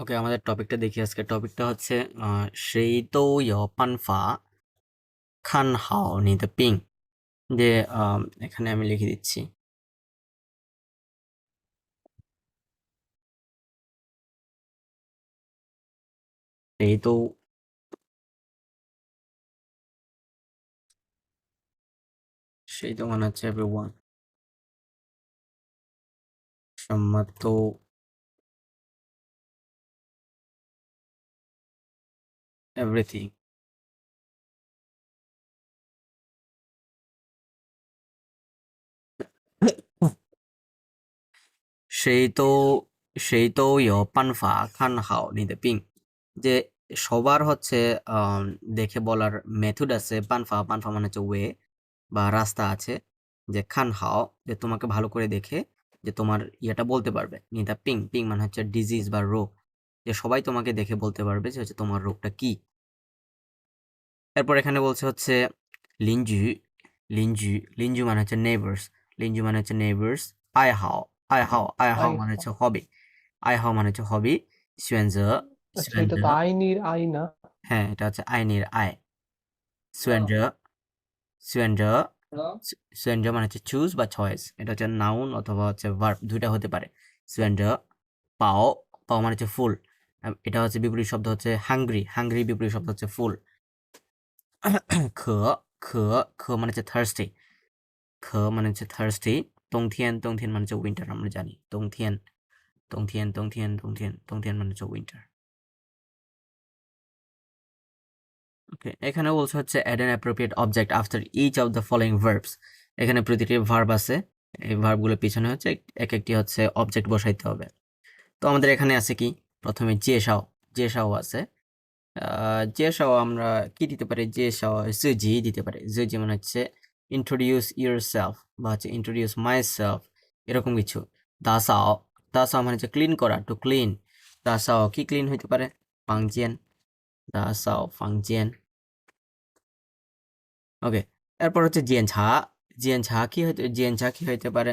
ওকে, আমাদের টপিকটা দেখি। আজকে টপিকটা হচ্ছে সেই তো ইয় পানফা খান হাও নি দ্য পিং। যে এখানে আমি লিখে দিচ্ছি। সেই তো মানে হচ্ছে এভরিওয়ান, সম্মাত এভরিথিং। সেই তো ইয় পানফা খান হাও নি দ্য পিং। যে সবার হচ্ছে দেখে বলার মেথড আছে। পানফা মানে হচ্ছে ওয়ে বা রাস্তা আছে। যে খান হাও, যে তোমাকে ভালো করে দেখে যে তোমার ইয়েটা বলতে পারবে। নি দ্য পিং মানে হচ্ছে ডিজিজ বা রোগ। যে সবাই তোমাকে দেখে বলতে পারবে যে হচ্ছে তোমার রোগটা কি। এরপর এখানে বলছে হচ্ছে লিনজু লিনজু মানে হচ্ছে নেইবার্স। লিনজু মানে হচ্ছে নেইবার্স। আই হাও মানে হচ্ছে হবি। আই হাও মানে হচ্ছে হবি। সুয়েনজে আচ্ছা, এটা সুয়েনজে তো আইনির আই না? হ্যাঁ, এটা হচ্ছে আইনের আয়। সুয়েনজে সুয়েনজে সুয়েনজে মানে হচ্ছে চুজ বা চয়েস। এটা হচ্ছে নাউন অথবা হচ্ছে ভার্ব, দুইটা হতে পারে। সুয়েনজে পাও মানে হচ্ছে ফুল। এটা হচ্ছে বিপরীত শব্দ হচ্ছে হাংরি বিপরীত শব্দ হচ্ছে ফুল। খ খ খ মানে হচ্ছে থার্সডে। খ মানে হচ্ছে থার্সডে। তংথিয়ান মানে হচ্ছে উইন্টার, আমরা জানি। তংথিয়ান মানে হচ্ছে উইন্টার। ওকে, এখানে বলছে হচ্ছে add an appropriate object after each of the following verbs. এখানে প্রতিটি ভার্ব আছে। এই ভার্বগুলোর পিছনে হচ্ছে এক একটি হচ্ছে অবজেক্ট বসাইতে হবে। তো আমাদের এখানে আছে কি, প্রথমে যে সাও আছে। যে সাও আমরা কি দিতে পারি? যে সাও জি দিতে পারি। জি মানে হচ্ছে ইন্ট্রোডিউস ইউর সেলফ বা হচ্ছে ইন্ট্রোডিউস মাই সেলফ, এরকম কিছু। দা সাও মানে হচ্ছে ক্লিন করা, টু ক্লিন। দা সাও কি ক্লিন হইতে পারে? ফাংজিয়ান। দা সাও ফাংজিয়ান। ওকে, এরপর হচ্ছে জিয়েন ছা কি হইতে পারে?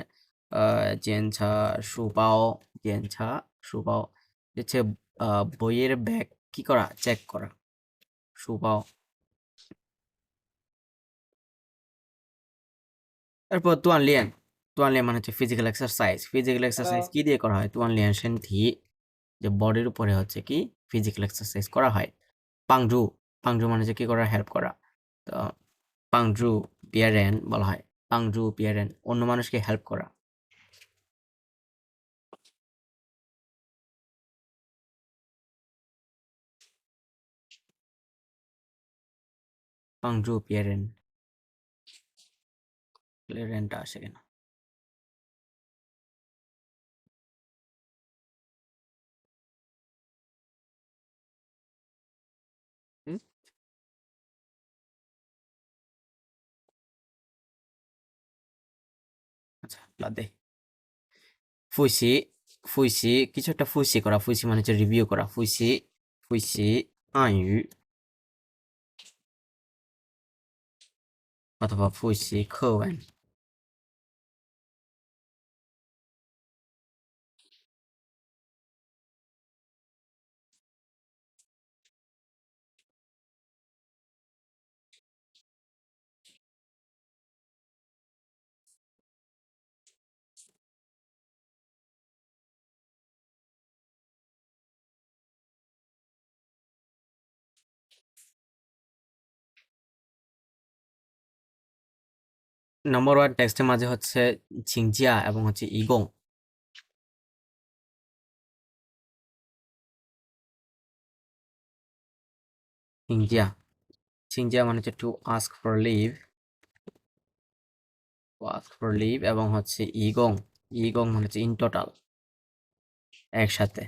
জিয়েন ছা সুপাও। জিয়েন ছা সুপাও হচ্ছে বইয়ের ব্যাগ কি করা? চেক করা। সুপাও। এরপর তুয়ানলিয়ান মানে হচ্ছে ফিজিক্যাল এক্সারসাইজ কি দিয়ে করা হয়? তুয়ানলিয়ান সেন থি, যে বডির উপরে হচ্ছে কি ফিজিক্যাল এক্সারসাইজ করা হয়। পাংজু পাংজু মানে হচ্ছে কি করা? হেল্প করা। তো পাংজু পিয়ারেন বলা হয়। পাংজু পিয়ারেন অন্য মানুষকে হেল্প করা। পাংজু পিয়ারেন, রেন্টটা আসে কেন? হুম? আচ্ছা, বাদ দে। ফুইসি ফুইসি কিছু একটা ফুইসি করা। ফুইসি মানে হচ্ছে রিভিউ করা। ফুইসি আইয়ু অথবা ফুইসি খোয়েন। নম্বর ওয়ান টেক্সটের মাঝে হচ্ছে ছিংজিয়া এবং হচ্ছে ইগং। ছিংজিয়া ছিংজিয়া মানে হচ্ছে টু আস্ক ফর লিভ এবং হচ্ছে ইগং মানে হচ্ছে ইন টোটাল, একসাথে।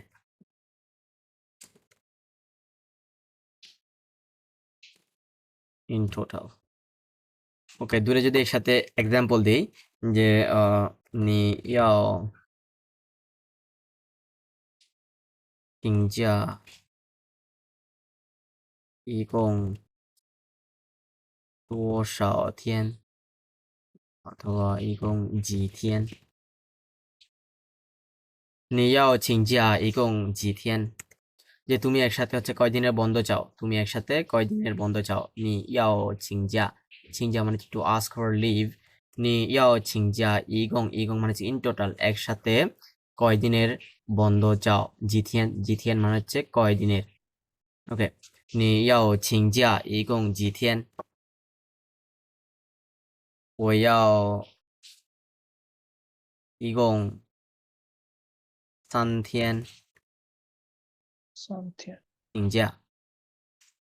In total. ওকে, দূরে যদি একসাথে এক্সাম্পল দিই, যে নি ইয়াও ছিংজিয়া ইগং多少天 অথবা ইগং জি天。你要请假一共几天？ যে তুমি একসাথে হচ্ছে কয়দিনের বন্ধ চাও, তুমি একসাথে কয়দিনের বন্ধ চাও। 你要请假，请假মানে হচ্ছে to ask for leave， 你要请假一共মানে হচ্ছে in total একসাথে কয়দিনের বন্ধ চাও।几天মানে হচ্ছে কয়দিনের। ওকে, 你要请假一共几天？我要一共3天3天请假。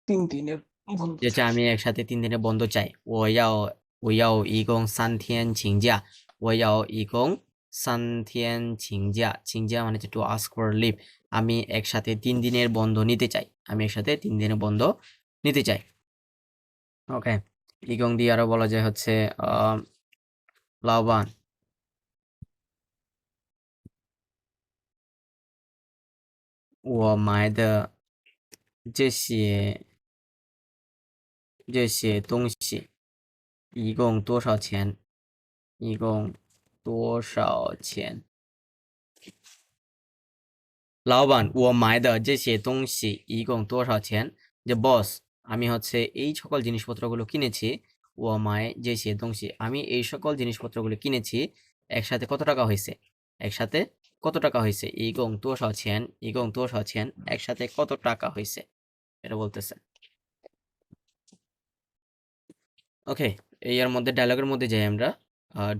3 দিনের বন্ধ যে চাই। আমি একসাথে 3 দিনের বন্ধ চাই।我要一共3天请假。我要一共3天请假。请假মানে হচ্ছে to ask for leave। আমি একসাথে 3 দিনের বন্ধ নিতে চাই। আমি একসাথে 3 দিনের বন্ধ নিতে চাই। ওকে, 一共 দিয়ে আরো বলা যায় হচ্ছে老板，我买的这些东西一共多少钱？一共多少钱？老板，我买的这些东西一共多少钱？যে বস, আমি হচ্ছে এই সকল জিনিসপত্রগুলো কিনেছি। ও মায় যে সে দংশি, আমি এই সকল জিনিসপত্রগুলো কিনেছি। একসাথে কত টাকা হয়েছে? একসাথে কত টাকা হয়েছে? 一共多少钱？一共多少钱？একসাথে কত টাকা হয়েছে এটা বলতেছে। ওকে, এর মধ্যে ডায়লগের মধ্যে যাই আমরা।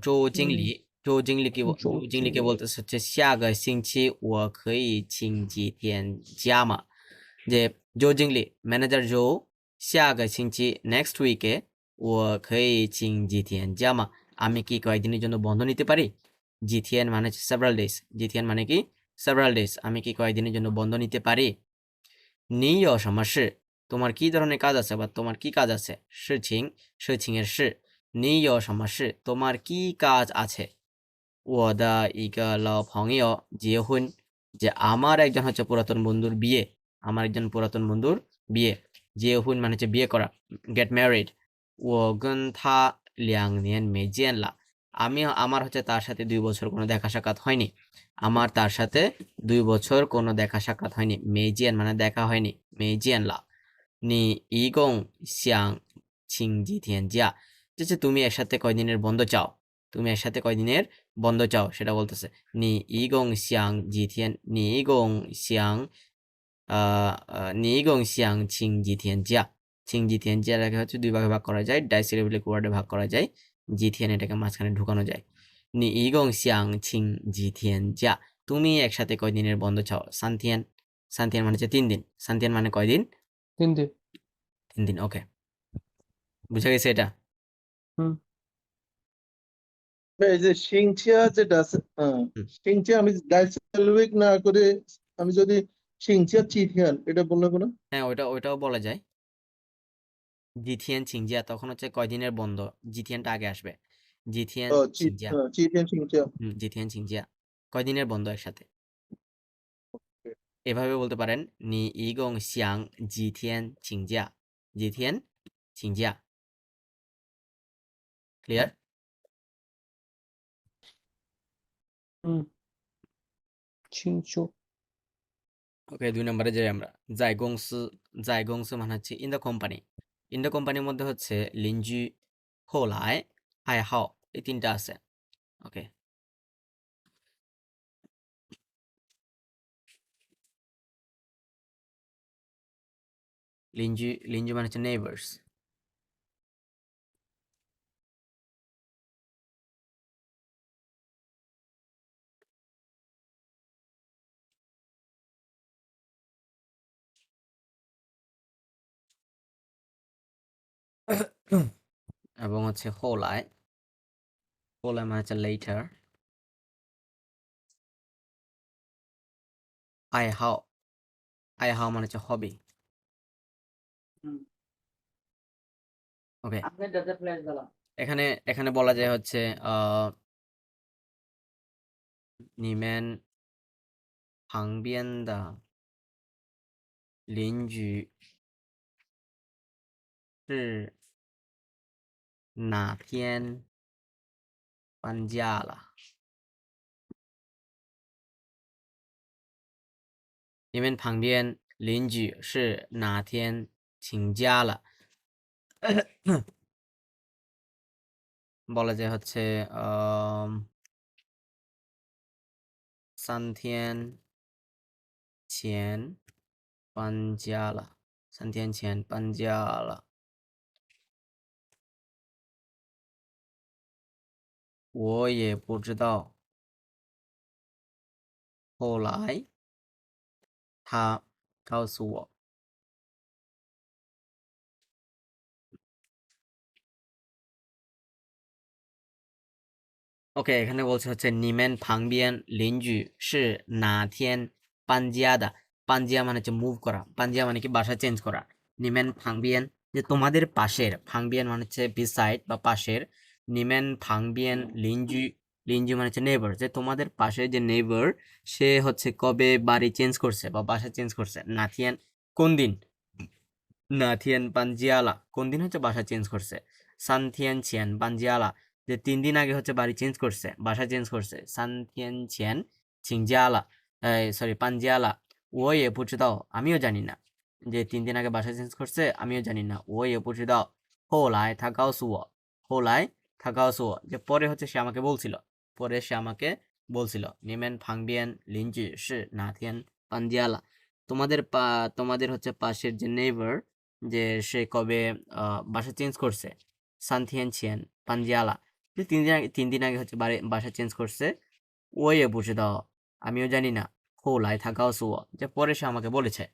周经理，周经理给我，周经理给我的是这下个星期我可以请几天假吗？যে জো জিংলি, ম্যানেজার জো, 下个星期 নেক্সট উইকে 我可以请几天假吗? আমি কি কয়েকদিনের জন্য বন্ধ নিতে পারি? 几天মানে several days, 几天মানে কি several days, আমি কি কয়েকদিনের জন্য বন্ধ নিতে পারি? 你有什么事? তোমার কি ধরনের কাজ আছে বা তোমার কি কাজ আছে? 事情এর 事, 你有什么事? তোমার কি কাজ আছে? 我的一个老朋友结婚, যে আমার একজন হচ্ছে পুরাতন বন্ধুর বিয়ে, আমার একজন পুরাতন বন্ধুর বিয়ে। 结婚মানে হচ্ছে বিয়ে করা, get married। 我跟他2年没见了, আমার হচ্ছে তার সাথে 2 বছর কোনো দেখা সাক্ষাৎ হয়নি। আমার তার সাথে 2 বছর কোনো দেখা সাক্ষাৎ হয়নি।没见মানে দেখা হয়নি, 没见了。你一共想请几天假? যে তুমি একসাথে কয়দিনের বন্ধ চাও? তুমি একসাথে কয়দিনের বন্ধ চাও সেটা বলতেছে। 你一共想几天？你一共想你一共想请几天假? 请几天假এটাকে হচ্ছে 2 ভাগে ভাগ করা যায়, ডাইসিলেবিলিক ওয়ার্ডে ভাগ করা যায়। 几天এটাকে মাঝখানে ঢুকানো যায়। 你一共想请几天假? তুমি একসাথে কয়দিনের বন্ধ চাও? 3天, 3天মানে হচ্ছে 3 দিন। 3天মানে কয়দিন? 3 দিন। 3 দিন। ওকে, বুঝা গেছে এটা? হুম। এই যে সিংচিয়া যেটা আছে, হুম। সিংচিয়া আমি ডাইসেলভিক না করে আমি যদি সিংচিয়া চিথিয়ান এটা বললে কোনো হ্যাঁ, ওইটাও বলা যায়। 几天请假, তখন হচ্ছে কয়দিনের বন্ধ, 几天টা আগে আসবে। 几天请假, চিথিয়ান সিংচিয়া 几天请假, কয়দিনের বন্ধ একসাথে। এভাবে বলতে পারেন, 你一共想几天请假? 几天请假? ক্লিয়ার? হুম। চিংচু। ওকে, 2 নম্বরে যাই আমরা। 在公司, 在公司মানে হচ্ছে in the company. In the কোম্পানির মধ্যে হচ্ছে 邻居, 后来, 爱好, এই 3টা আছে। ওকে, লিঞ্জু মানে হচ্ছে নেইবার্স। এবং হচ্ছে হোলায়, হোলায় মানে হচ্ছে লেটার। আইহাও, আইহাও মানে হচ্ছে হবি। ওকে, এখানে এখানে বলা যায় হচ্ছে নিমেন পাংবিয়েন দা লিঞ্জু 是哪天搬家了? 你们旁边邻居是哪天请假了বলা যায় হচ্ছে 3天前搬家了3天前搬家了我也不知道后来他告诉我OK এখানে বলছে হচ্ছে নিমেন ফাংবিয়ান লিঞ্জু是哪天搬家的搬家মানে হচ্ছে মুভ করা পাঞ্জিয়া মানে কি বাসা চেঞ্জ করা নিমেন ফাংবিয়ান যে তোমাদের পাশের ফাংবিয়ান মানে হচ্ছে বিসাইড বা পাশের নিমেন ফাংবিয়ান লিঞ্জু লিঞ্জু মানে হচ্ছে নেইবার যে তোমাদের পাশে যে নেইবার সে হচ্ছে কবে বাড়ি চেঞ্জ করছে বা বাসা চেঞ্জ করছে নাথিয়ান কোন দিন নাথিয়ান পাঞ্জিয়ালা কোন দিন হচ্ছে বাসা চেঞ্জ করছে সানথিয়ান ছিয়ান পাঞ্জিয়ালা যে 3 দিন আগে হচ্ছে বাড়ি চেঞ্জ করছে বাসা চেঞ্জ করছে সানথিয়ান ছিয়ান ছিংজিয়ালা সরি পাঞ্জিয়ালা ও এ পুচিদাও আমিও জানি না যে 3 দিন আগে বাসা চেঞ্জ করছে আমিও জানি না ও এ পুচিদাও হোলাই থা গাওসুও হোলাই থা গাওসুও যে পরে হচ্ছে সে আমাকে বলছিল পরে সে আমাকে বলছিল নিমেন ফাংবিয়ান লিঞ্জি সি নাথিয়ান পাঞ্জিয়ালা তোমাদের হচ্ছে পাশের যে নেইবার যে সে কবে বাসা চেঞ্জ করছে সানথিয়ান ছিয়ান পাঞ্জিয়ালা যে 3 দিন আগে হচ্ছে বাসা চেঞ্জ করছে ওই বুঝে দাও আমিও জানি না হোলাই থাকাও সুয়া যে পরে সে আমাকে বলেছে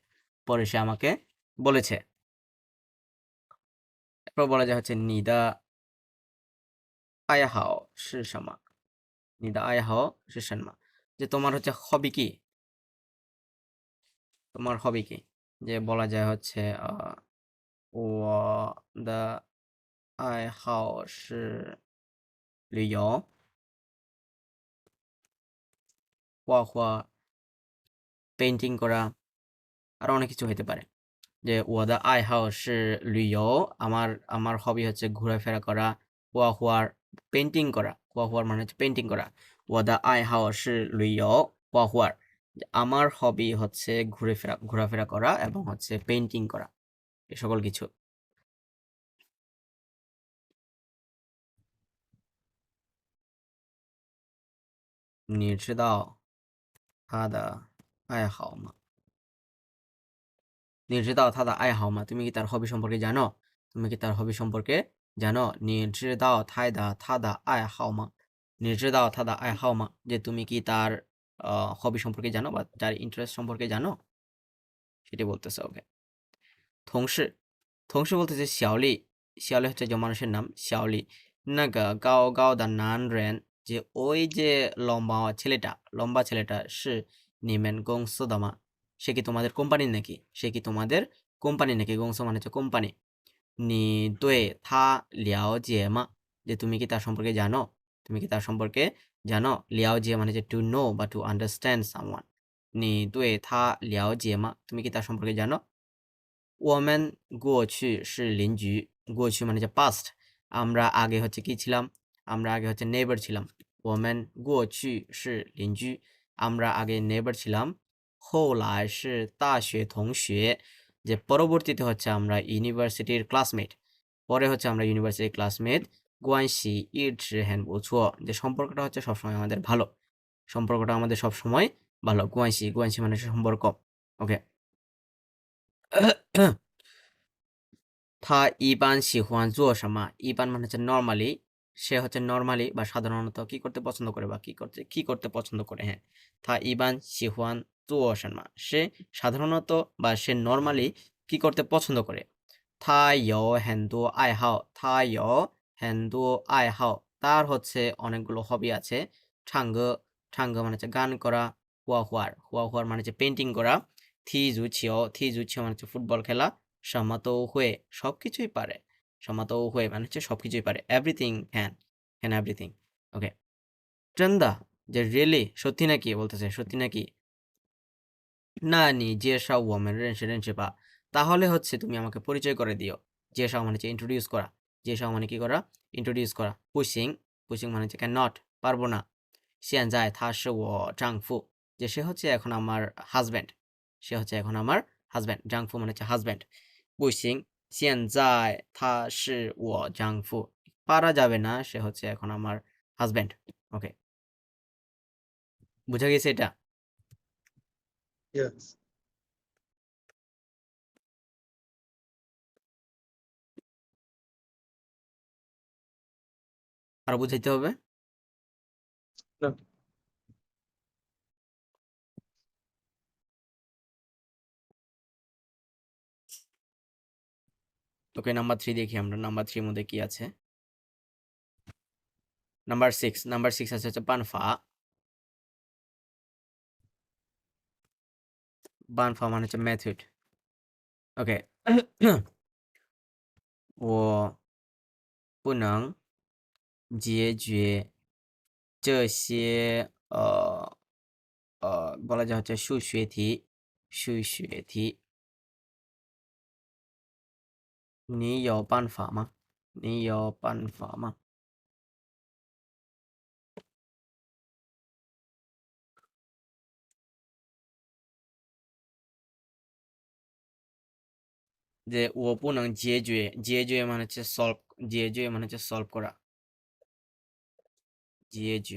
এরপর বলা যায় হচ্ছে নিদা আয়া হাও সি শামা নিদা আয়া হাও সি শামা যে তোমার হচ্ছে হবি কি তোমার হবি কি যে বলা যায় হচ্ছে我的爱好是旅游画画পেইন্টিং করা আরো অনেক কিছু হতে পারে যে我的爱好是旅游আমার হবি হচ্ছে ঘোরাফেরা করা画画পেইন্টিং করা画画মানে হচ্ছে পেইন্টিং করা我的爱好是旅游画画আমার হবি হচ্ছে ঘোরাফেরা করা এবং হচ্ছে পেইন্টিং করা এই সকল কিছু你知道他的爱好吗你知道他的爱好吗তুমি কি তার হবি সম্পর্কে জানো你知道他的爱好吗你知道他的爱好吗যে তুমি কি তার হবি সম্পর্কে জানো বা তার ইন্টারেস্ট সম্পর্কে জানো সেটা বলতেছে ওকে同事বলতেছে小丽হচ্ছে যে মানুষের নাম小丽那个高高的男人যে ওই যে লম্বা ছেলেটা是你们公司的吗সে কি তোমাদের কোম্পানি নাকি公司মানে হচ্ছে কোম্পানি你对他了解吗যে তুমি কি তার সম্পর্কে জানো了解মানে হচ্ছে to know বা to understand someone 你对他了解吗তুমি কি তার সম্পর্কে জানো我们过去是邻居过去মানে হচ্ছে past আমরা আগে হচ্ছে কি ছিলাম আমরা আগে হচ্ছে নেইবার ছিলাম我们过去是邻居আমরা আগে নেইবার ছিলাম后来是大学同学যে পরবর্তীতে হচ্ছে আমরা ইউনিভার্সিটির ক্লাসমেট পরে হচ্ছে আমরা ইউনিভার্সিটির ক্লাসমেট 关系一直很不错যে সম্পর্কটা হচ্ছে সবসময় আমাদের ভালো关系মানে হচ্ছে সম্পর্ক ওকে 他一般喜欢做什么一般মানে হচ্ছে নরমালি সে হচ্ছে নরমালি বা সাধারণত কি করতে পছন্দ করে বা কি করতে পছন্দ করে হ্যাঁ 他一般喜欢做什么সে সাধারণত বা সে নরমালি কি করতে পছন্দ করে 他有很多爱好তার হচ্ছে অনেকগুলো হবি আছে 唱歌মানে হচ্ছে গান করা 画画মানে হচ্ছে পেইন্টিং করা 踢足球মানে হচ্ছে ফুটবল খেলা 什么都会সবকিছুই পারে 什么都会মানে হচ্ছে সবকিছুই পারে everything can everything ওকে 真的যে রিয়েলি সত্যি নাকি বলতেছে সত্যি নাকি না নি জিজ্ঞাসা ওয়ামেন রেঞ্চে বা তাহলে হচ্ছে তুমি আমাকে পরিচয় করে দিও জিজ্ঞাসা মানে হচ্ছে ইন্ট্রোডিউস করা জিজ্ঞাসা মানে কি করা ইন্ট্রোডিউস করা পুশিং মানে হচ্ছে ক্যান নট পারবো না 现在他是我丈夫যে সে হচ্ছে এখন আমার হাজব্যান্ড husband 丈夫মানে হচ্ছে husband 不行现在他是我丈夫পারা যাবে না সে হচ্ছে এখন আমার হাজব্যান্ড ওকে বুঝা গেছে এটা Yes. আর বুঝাইতে হবে না। ওকে নাম্বার 3 দেখি আমরা নাম্বার 3 এর মধ্যে কি আছে নাম্বার 6 আছে হচ্ছে বানফা বানফা মানে হচ্ছে মেথড ওকে 我不能解决这些বলা যায় হচ্ছে数学题你有办法吗你有办法吗যে我不能解决মানে হচ্ছে সলভ解决মানে হচ্ছে সলভ করা解决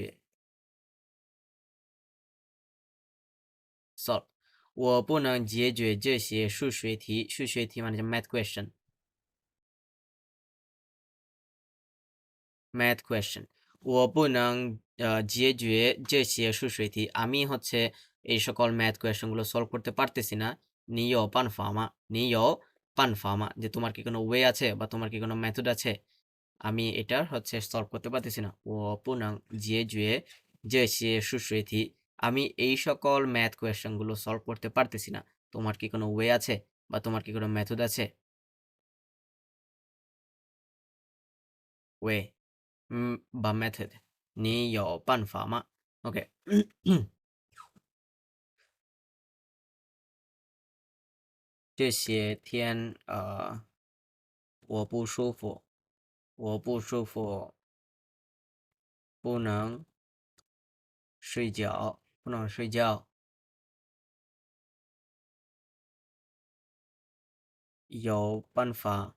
solve 我不能解决这些数学题মানে হচ্ছে math question 我不能解决这些数学题আমি হচ্ছে এই সকল ম্যাথ কোয়েশ্চেন গুলো সলভ করতে পারতেছি না নিও পানফামা নিও পানফামা যে তোমার কি কোনো ওয়ে আছে বা তোমার কি কোনো মেথড আছে আমি এটার হচ্ছে সলভ করতে পারতেছি না ও পুনাং জিয়ে যে সে সুশ্রীথি আমি এই সকল ম্যাথ কোয়েশ্চেন গুলো সলভ করতে পারতেছি না তোমার কি কোনো ওয়ে আছে বা তোমার কি কোনো মেথড আছে ওয়ে বা মেথড 你有办法吗 OK 这些天我不舒服不能睡觉有办法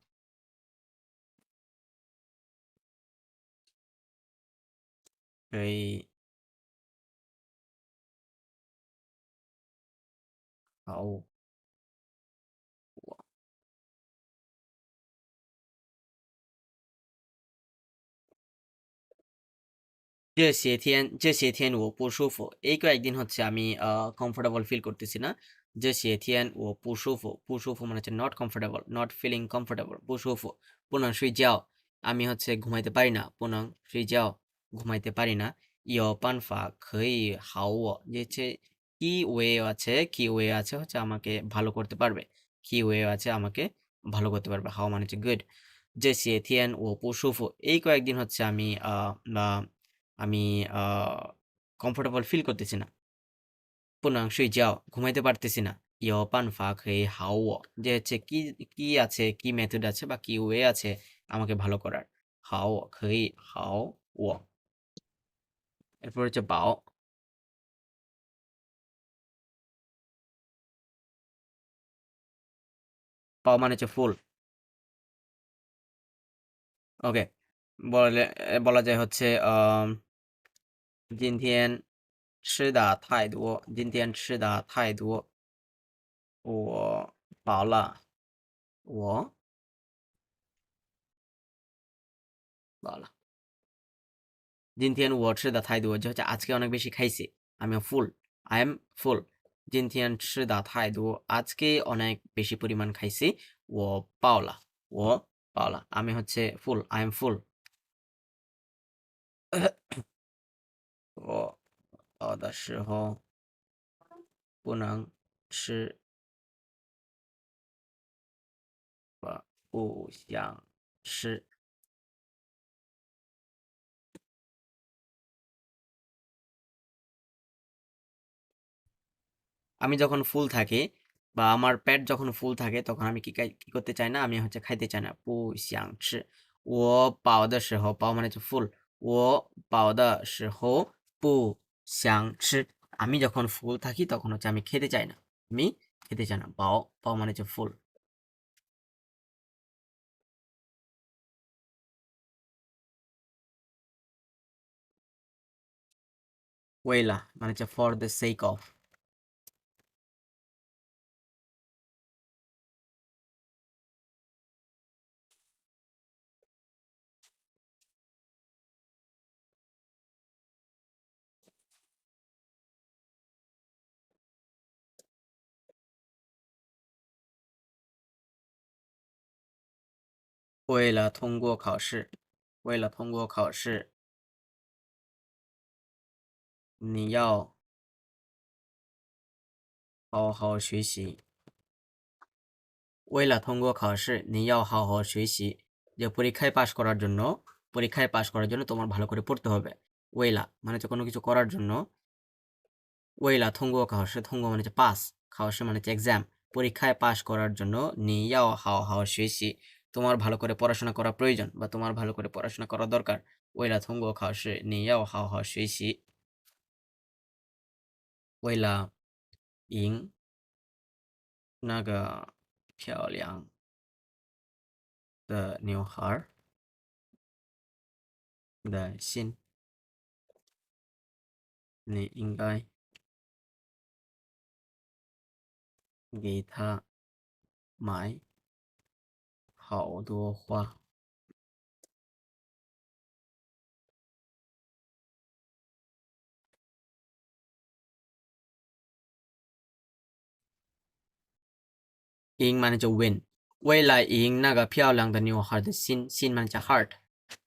可以好这些天我不舒服এই কয়েকদিন হচ্ছে আমি কমফোর্টেবল ফিল করতেছি না যে些天我不舒服মানে হচ্ছে not comfortable not feeling comfortable 不舒服不能睡觉আমি হচ্ছে ঘুমাইতে পারি না 不能睡觉ঘুমাইতে পারি না有办法可以好我যে হচ্ছে কি ওয়ে আছে হচ্ছে আমাকে ভালো করতে পারবে কি ওয়ে আছে আমাকে ভালো করতে পারবে হাও মানে হচ্ছে গুড যে些天我不舒服এই কয়েকদিন হচ্ছে আমি কমফোর্টেবল ফিল করতেছি না 不能睡觉ঘুমাইতে পারতেছি না 有办法可以好我যে হচ্ছে কি আছে কি মেথড আছে বা কি ওয়ে আছে আমাকে ভালো করার 好我可以好我 এরপর হচ্ছে বাও বাও মানে হচ্ছে ফুল ওকে বলা যায় হচ্ছে今天吃的太多今天吃的太多我饱了我饱了今天我吃的太多যে হচ্ছে আজকে অনেক বেশি খাইছি আমি ফুল আই এম ফুল 今天吃的太多আজকে অনেক বেশি পরিমাণ খাইছি ও পাওলা আমি হচ্ছে ফুল আই এম ফুল 我饿的时候不能吃吧不想吃 আমি যখন ফুল থাকি বা আমার পেট যখন ফুল থাকে তখন আমি কি করতে চাই না আমি হচ্ছে খাইতে চাই না 不想吃我饱的时候饱মানে হচ্ছে ফুল 我饱的时候不想吃আমি যখন ফুল থাকি তখন হচ্ছে আমি খেতে চাই না আমি খেতে চায় না। বাও বাও মানে হচ্ছে ফুল। ওয়েলা মানে হচ্ছে ফর দ্য সেক অফ।为了通过考试，为了通过考试，你要好好学习。为了通过考试，你要好好学习। যে পরীক্ষায় পাশ করার জন্য, পরীক্ষায় পাশ করার জন্য তোমার ভালো করে পড়তে হবে। ওয়েলা মানে হচ্ছে কোনো কিছু করার জন্য। ওয়েলা থঙ্গুও খাওয়াশে, থঙ্গুও মানে হচ্ছে পাস, খাওয়াশে মানে হচ্ছে এক্সাম। পরীক্ষায় পাশ করার জন্য নিয়াও হাও হাও শেষি, তোমার ভালো করে পড়াশোনা করা প্রয়োজন বা তোমার ভালো করে পড়াশোনা করা দরকার। ওয়েলা থঙ্গুও খাওয়াশে নিয়াও হাও হাও শেষি। ওয়েলা ইং 那个漂亮的女孩的心，你应该给她买好多花。赢মানে হচ্ছে win，为了赢那个漂亮的女孩的心，心মানে হচ্ছে heart，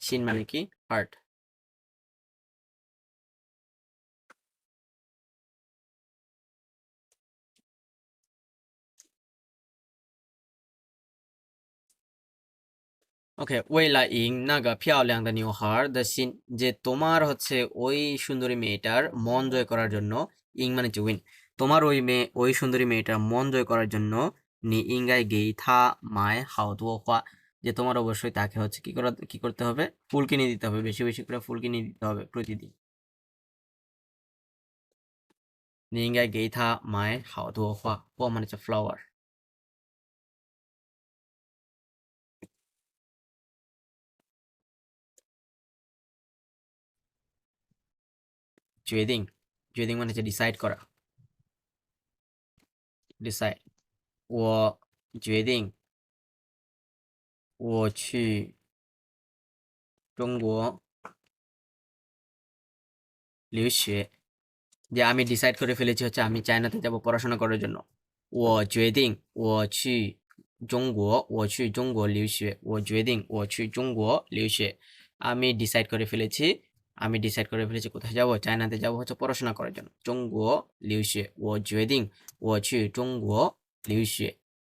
心মানে কি heart。ওকে, 为了赢那个漂亮的女孩的心, যে তোমার হচ্ছে ওই সুন্দরী মেয়েটার মন জয় করার জন্য, ইং মানে হচ্ছে উইন, তোমার ওই সুন্দরী মেয়েটার মন জয় করার জন্য, নি ইঙ্গাই গেই থা মায় হাও দুও হওয়া, যে তোমার অবশ্যই তাকে হচ্ছে কি করতে হবে, ফুল কিনে দিতে হবে, বেশি বেশি করে ফুল কিনে দিতে হবে প্রতিদিন। নি ইঙ্গাই গেই থা মায় হাও দুও হওয়া, হওয়া মানে হচ্ছে ফ্লাওয়ার। 决定, 决定মানে হচ্ছে ডিসাইড করা, ডিসাইড।我决定我去中国留学, যে আমি ডিসাইড করে ফেলেছি হচ্ছে আমি চায়নাতে যাব পড়াশোনা করার জন্য। 我决定我去中国我去中国留学我决定我去中国留学, আমি ডিসাইড করে ফেলেছি, আমি ডিসাইড করে ফেলেছি কোথায় যাব, চায়নাতে যাব হচ্ছে পড়াশোনা করার জন্য। 中国留学我决定我去中国留学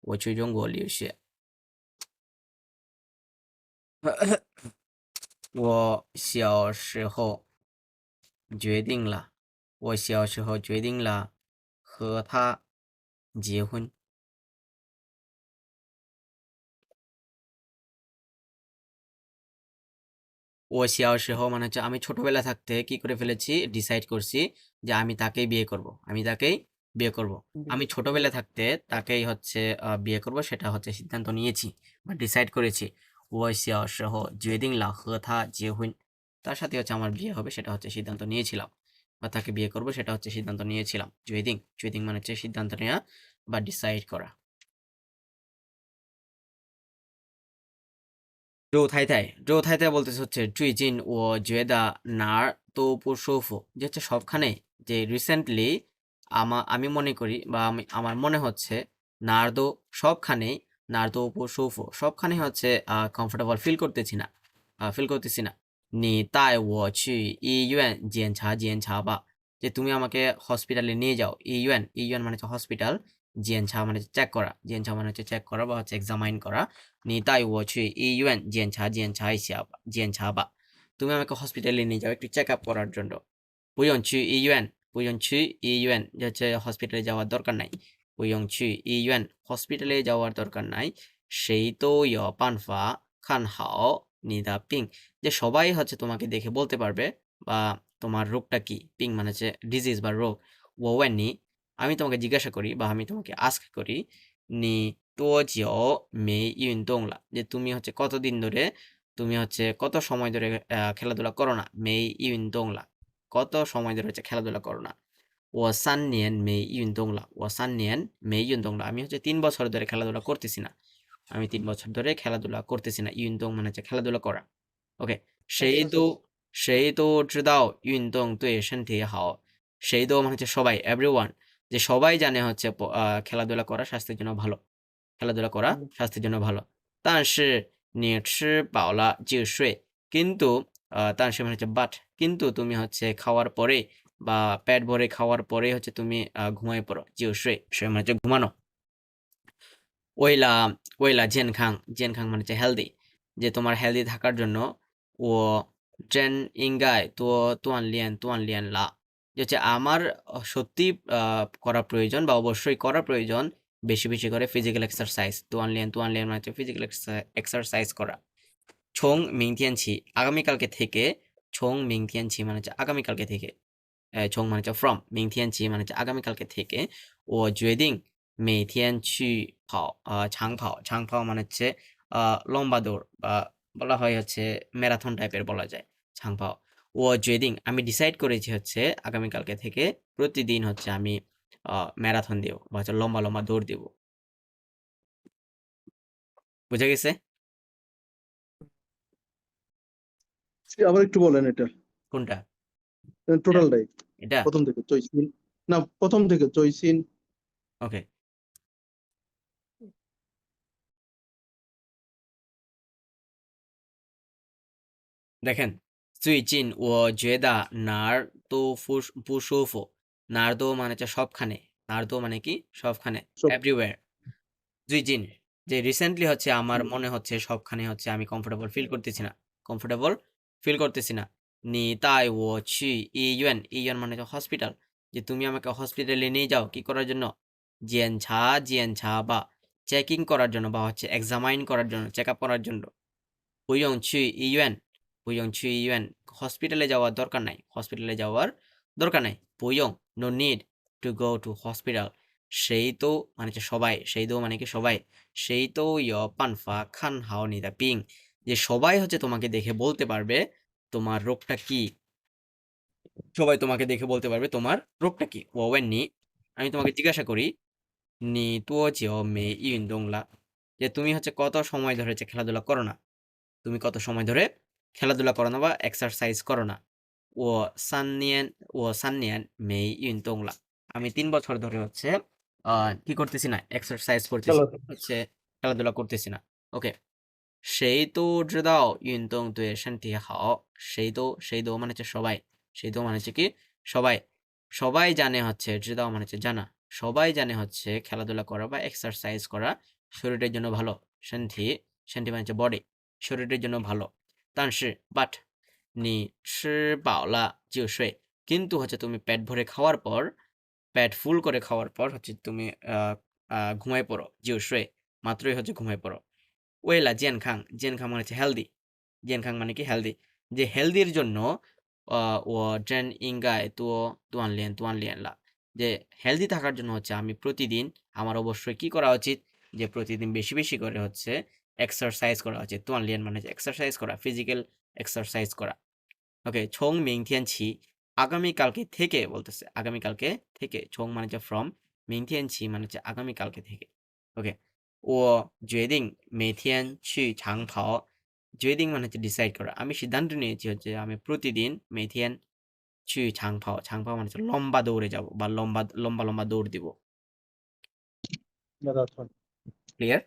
我去中国留学。我小时候决定了，我小时候决定了和他结婚。ও সিয়াও মানে হচ্ছে আমি ছোটবেলা থাকতে কি করে ফেলেছি, ডিসাইড করছি যে আমি তাকেই বিয়ে করব, আমি তাকেই বিয়ে করব। আমি ছোটবেলা থাকতে তাকেই হচ্ছে বিয়ে করব, সেটা হচ্ছে সিদ্ধান্ত নিয়েছি বা ডিসাইড করেছি। ও সিয়াও জুয়েদিং লা হে থা জিহুন, তার সাথে হচ্ছে আমার বিয়ে হবে, সেটা হচ্ছে সিদ্ধান্ত নিয়েছিলাম, বা তাকে বিয়ে করব সেটা হচ্ছে সিদ্ধান্ত নিয়েছিলাম। জুয়েদিং, জুয়েদিং মানে হচ্ছে সিদ্ধান্ত নেওয়া বা ডিসাইড করা। 肉太太বলতেছে হচ্ছে 最近我觉得哪儿都不舒服, যে হচ্ছে সবখানে, যে রিসেন্টলি আমি মনে করি বা আমার মনে হচ্ছে, নার্দো সবখানেই, নার্দো উপসুফু সবখানে হচ্ছে কমফোর্টেবল ফিল করতেছি না। 你带我去医院检查吧, যে তুমি আমাকে হসপিটালে নিয়ে যাও। ইউএন মানে হচ্ছে হসপিটাল, জিয়েনছা মানে হচ্ছে চেক করা, জিয়েনছা মানে হচ্ছে চেক করা বা হচ্ছে এক্সামাইন করা। 你带我去医院检查吧, তুমি আমাকে হসপিটালে নিয়ে যাও একটু চেক আপ করার জন্য। 不用去医院不用去医院, যে হচ্ছে হসপিটালে যাওয়ার দরকার নাই। 不用去医院, হসপিটালে যাওয়ার দরকার নাই। 谁都有办法看好你的病, যে সবাই হচ্ছে তোমাকে দেখে বলতে পারবে বা তোমার রোগটা কি, পিং মানে হচ্ছে ডিজিজ বা রোগ। 我问你 আমি তোমাকে জিজ্ঞাসা করি বা আমি তোমাকে আস্ক করি নি তোজিও মে ইউনদং লা, যে তুমি হচ্ছে কতদিন ধরে, তুমি হচ্ছে কত সময় ধরে খেলাধুলা করো না, মে ইউনদং লা, কত সময় ধরে হচ্ছে খেলাধুলা করো না। ও 3年没运动了，我3年没运动了，আমি হচ্ছে 3 বছর ধরে খেলাধুলা করতেছি না, আমি 3 বছর ধরে খেলাধুলা করতেছি না। ইউনদং মানে হচ্ছে খেলাধুলা করা। ওকে, সেই তো Exercise. 谁都知道运动对身体好，谁都মানে হচ্ছে সবাই, এভরিওয়ান, যে সবাই জানে হচ্ছে খেলাধুলা করা স্বাস্থ্যের জন্য ভালো, খেলাধুলা করা হুম। স্বাস্থ্যের জন্য ভালো। 但是你吃饱了就睡，কিন্তু 但是মানে হচ্ছে বাট, কিন্তু তুমি হচ্ছে খাওয়ার পরে বা পেট ভরে খাওয়ার পরে হচ্ছে তুমি ঘুমায় পড়ো, জিও শুয়ে, শুয়ে মানে হচ্ছে ঘুমানো। ওইলা ওইলা জেনখাং, জেনখাং মানে হচ্ছে হেলদি, যে তোমার হেলদি থাকার জন্য ও জেন ইঙ্গায় তো তোয়ান লিয়ান লা, যে হচ্ছে আমার সত্যি করা প্রয়োজন বা অবশ্যই করা প্রয়োজন বেশি বেশি করে ফিজিক্যাল এক্সারসাইজ। তোয়ান লিয়ান মানে হচ্ছে ফিজিক্যাল এক্সারসাইজ করা। 총明天起, আগামীকালকে থেকে, 총明天起মানে হচ্ছে আগামীকালকে থেকে, 총 মানে হচ্ছে from, 明天起মানে হচ্ছে আগামীকালকে থেকে, 我决定每天去跑长跑,长跑মানে হচ্ছে লম্বা দৌড় বা বলা হয় হচ্ছে ম্যারাথন টাইপের বলা যায়长跑। 我决定আমি ডিসাইড করেছি হচ্ছে আগামীকালকে থেকে প্রতিদিন হচ্ছে আমি ম্যারাথন দেব বা হচ্ছে লম্বা লম্বা দৌড় দেব। বুঝা গেছে আবার একটু বলেন এটা কোনটা? টোটালটাই এটা প্রথম থেকে চৈসিন, না প্রথম থেকে চৈসিন। ওকে, দেখেন, 最近我觉得哪儿都不舒服, 哪儿都মানে হচ্ছে সবখানে, 哪儿都মানে কি সবখানে, সব এভরিওয়্যার। 最近 যে রিসেন্টলি হচ্ছে আমার মনে হচ্ছে সবখানে হচ্ছে আমি কমফোর্টেবল ফিল করতেছি না, কমফোর্টেবল ফিল করতেছি না। 你带我去医院, 医院মানে হচ্ছে হসপিটাল, যে তুমি আমাকে হসপিটালে নিয়ে যাও কি করার জন্য, 检查বা চেকিং করার জন্য বা হচ্ছে এক্সামাইন করার জন্য, চেক আপ করার জন্য। 不用去医院, 不用去医院, হসপিটালে যাওয়ার দরকার নাই, হসপিটালে যাওয়ার দরকার নাই। 不用 no need to go to hospital, 谁都মানে হচ্ছে সবাই, 谁都মানে কি সবাই, 谁都有办法看好你的病, যে সবাই হচ্ছে তোমাকে দেখে বলতে পারবে তোমার রোগটা কি, সবাই তোমাকে দেখে বলতে পারবে তোমার রোগটা কি। 我问你, আমি তোমাকে জিজ্ঞাসা করি, 你多久没运动了, যে তুমি হচ্ছে কত সময় ধরে হচ্ছে খেলাধুলা করো না, তুমি কত সময় ধরে খেলাধুলা করো না বা এক্সারসাইজ করো না। 我三年我3年没运动了, আমি 3 বছর ধরে হচ্ছে কি করতেছি না, এক্সারসাইজ করতেছি না, হচ্ছে খেলাধুলা করতেছি না। ওকে, 谁都知道运动对身体好, 谁都মানে হচ্ছে সবাই, 谁都মানে হচ্ছে কি সবাই, সবাই জানে হচ্ছে, 知道মানে হচ্ছে জানা, সবাই জানে হচ্ছে খেলাধুলা করা বা এক্সারসাইজ করা শরীরের জন্য ভালো। 身体মানে হচ্ছে বডি, শরীরের জন্য ভালো। 但是 বাট 你吃饱了就睡, কিন্তু হচ্ছে তুমি পেট ভরে খাওয়ার পর, পেট ফুল করে খাওয়ার পর হচ্ছে তুমি ঘুমায় পড়ো, 就睡, মাত্রই হচ্ছে ঘুমায় পড়ো। ওয়েলা জেনখাং, জেনখাং মানে হচ্ছে হেলদি, জেনখাং মানে কি হেলদি, যে হেলদির জন্য ও ড্রেন ইঙ্গায় তো তোয়ান লিয়ান লা, যে হেলদি থাকার জন্য হচ্ছে আমি প্রতিদিন, আমার অবশ্যই কি করা উচিত, যে প্রতিদিন বেশি বেশি করে হচ্ছে এক্সারসাইজ করা উচিত। তোয়ান লিয়ান মানে এক্সারসাইজ করা, ফিজিক্যাল এক্সারসাইজ করা। ওকে, 총明天起, আগামীকালকে থেকে বলতেছে, আগামীকালকে থেকে, 총 মানে হচ্ছে ফ্রম, 明天起মানে হচ্ছে আগামীকালকে থেকে। ওকে, 我决定每天去长跑, 决定মানে হচ্ছে ডিসাইড করা, আমি সিদ্ধান্ত নিয়েছি হচ্ছে আমি প্রতিদিন 每天去长跑, 长跑মানে হচ্ছে লম্বা দৌড়ে যাব বা লম্বা লম্বা লম্বা দৌড় দিব। ম্যারাথন। ক্লিয়ার?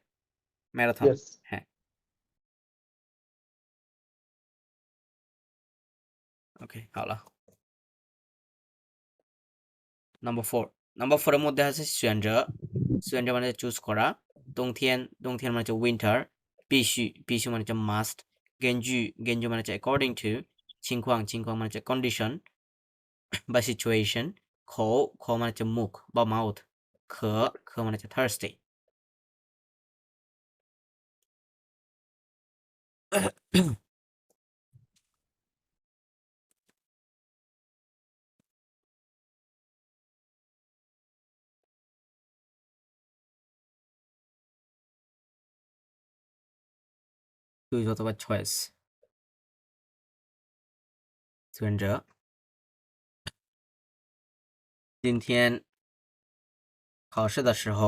Marathon, yes. হ্যাঁ। ওকে, 好了。নাম্বার 4, নাম্বার 4 এর মধ্যে আছে 选择, 选择মানে চুজ করা। 冬天, 冬天মানে হচ্ছে উইন্টার। 必须, 必须মানে হচ্ছে মাস্ট। 根据, 根据মানে হচ্ছে অ্যাকর্ডিং টু। 情况, 情况মানে হচ্ছে কন্ডিশন বা সিচুয়েশন। 口, 口মানে হচ্ছে মুখ বা মাউথ। 渴, 渴মানে হচ্ছে থার্সটি। choose อว่า choice 选择今天考试的时候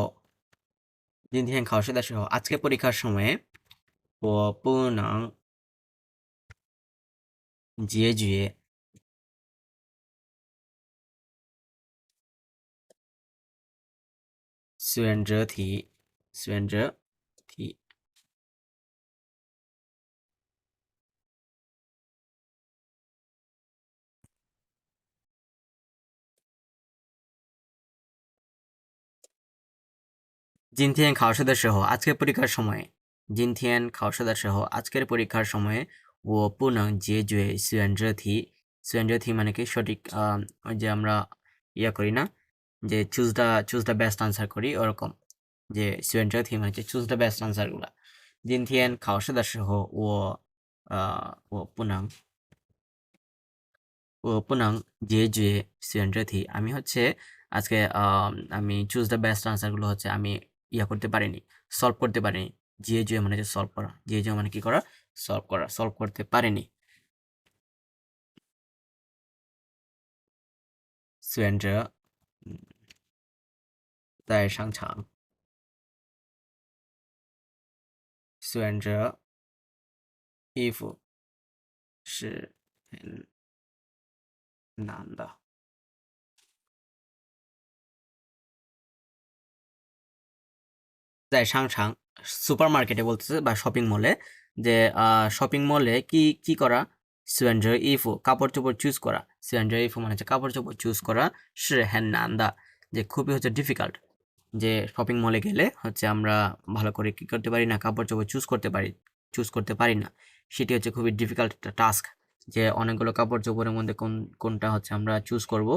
今天考试的时候আজকে পরীক্ষার সময়ে我不能解决选择题今天考试的时候আজকে পরীক্ষার সময়ে今天考试的时候আজকের পরীক্ষার সময়ে我不能解决选择题মানে কি সঠিক ওই যে আমরা ইয়া করি না যে চুজ দ্য বেস্ট আনসার করি ওরকম যে选择题মানে হচ্ছে চুজ দ্য বেস্ট আনসার গুলা今天考试的时候我不能解决选择题আমি হচ্ছে আজকে আমি চুজ দ্য বেস্ট আনসার গুলো হচ্ছে আমি ইয়া করতে পারিনি সলভ করতে পারিনি জিএ মানে হচ্ছে সলভ করা জিএ মানে কি করা সলভ করতে পারিনি 选择在商场选择衣服是很难的在商场সুপার মার্কেটে বলতেছে বা শপিং মলে যে শপিং মলে কি করা 选择衣服কাপড় চোপড় চুজ করা 选择衣服মানে হচ্ছে কাপড় চোপড় চুজ করা 是很难的যে খুবই হচ্ছে ডিফিকাল্ট যে শপিং মলে গেলে হচ্ছে আমরা ভালো করে কি করতে পারি না কাপড় চোপড় চুজ করতে পারি না সেটি হচ্ছে খুবই ডিফিকাল্ট একটা টাস্ক যে অনেকগুলো কাপড় চোপড়ের মধ্যে কোনটা হচ্ছে আমরা চুজ করব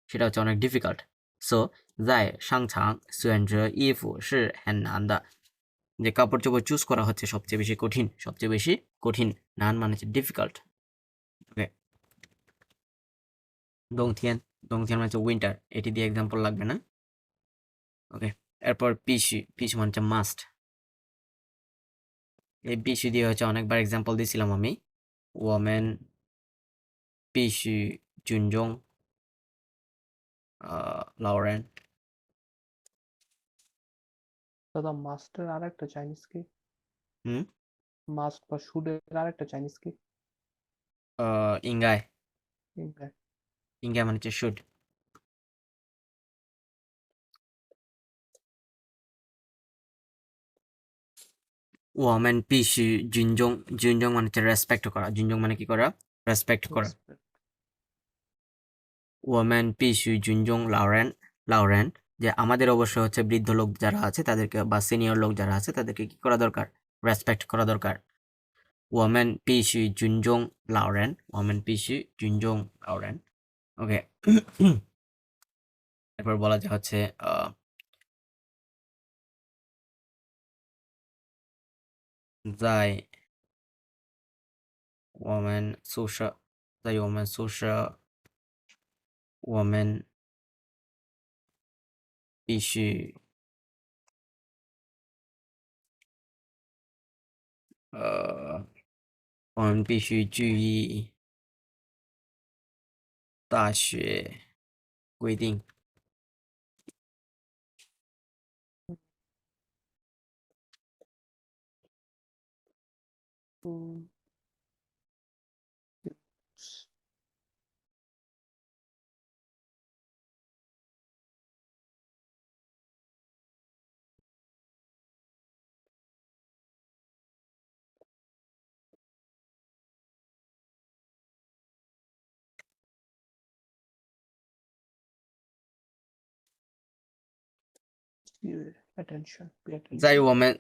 সেটা হচ্ছে অনেক ডিফিকাল্ট সো 在商场选择衣服是很难的 যে কাপড় চোপড় চুজ করা হচ্ছে সবচেয়ে বেশি কঠিন নান মানে হচ্ছে ডিফিকাল্ট ওকে দংথিয়ান মানে হচ্ছে উইন্টার এটি দিয়ে এক্সাম্পল লাগবে না ওকে এরপর পিসি মানে হচ্ছে মাস্ট এই পিসি দিয়ে হচ্ছে অনেকবার এক্সাম্পল দিয়েছিলাম আমি ওমেন পিসি জুনজং লাউরেন দাদা মাস্টার আর একটা চাইনিজ কি হুম মাস্ট বা শুডের আর একটা চাইনিজ কি ইঙ্গায় ইংল্যান্ড ইঙ্গায় মানে হচ্ছে শুড ওমেন পিসি জুনজং মানে হচ্ছে রেসপেক্ট করা জুনজং মানে কি করা রেসপেক্ট করা ওমেন পিসি জুনজং লাউরেন যে আমাদের অবশ্যই হচ্ছে বৃদ্ধ লোক যারা আছে তাদেরকে বা সিনিয়র লোক যারা আছে তাদেরকে কি করা দরকার রেসপেক্ট করা দরকার ওমেন পিসি জুনজং লাউরেন ওকে এরপর বলা যায় হচ্ছে在我们宿舍我们必须我们必须注意大学规定。attention pay attention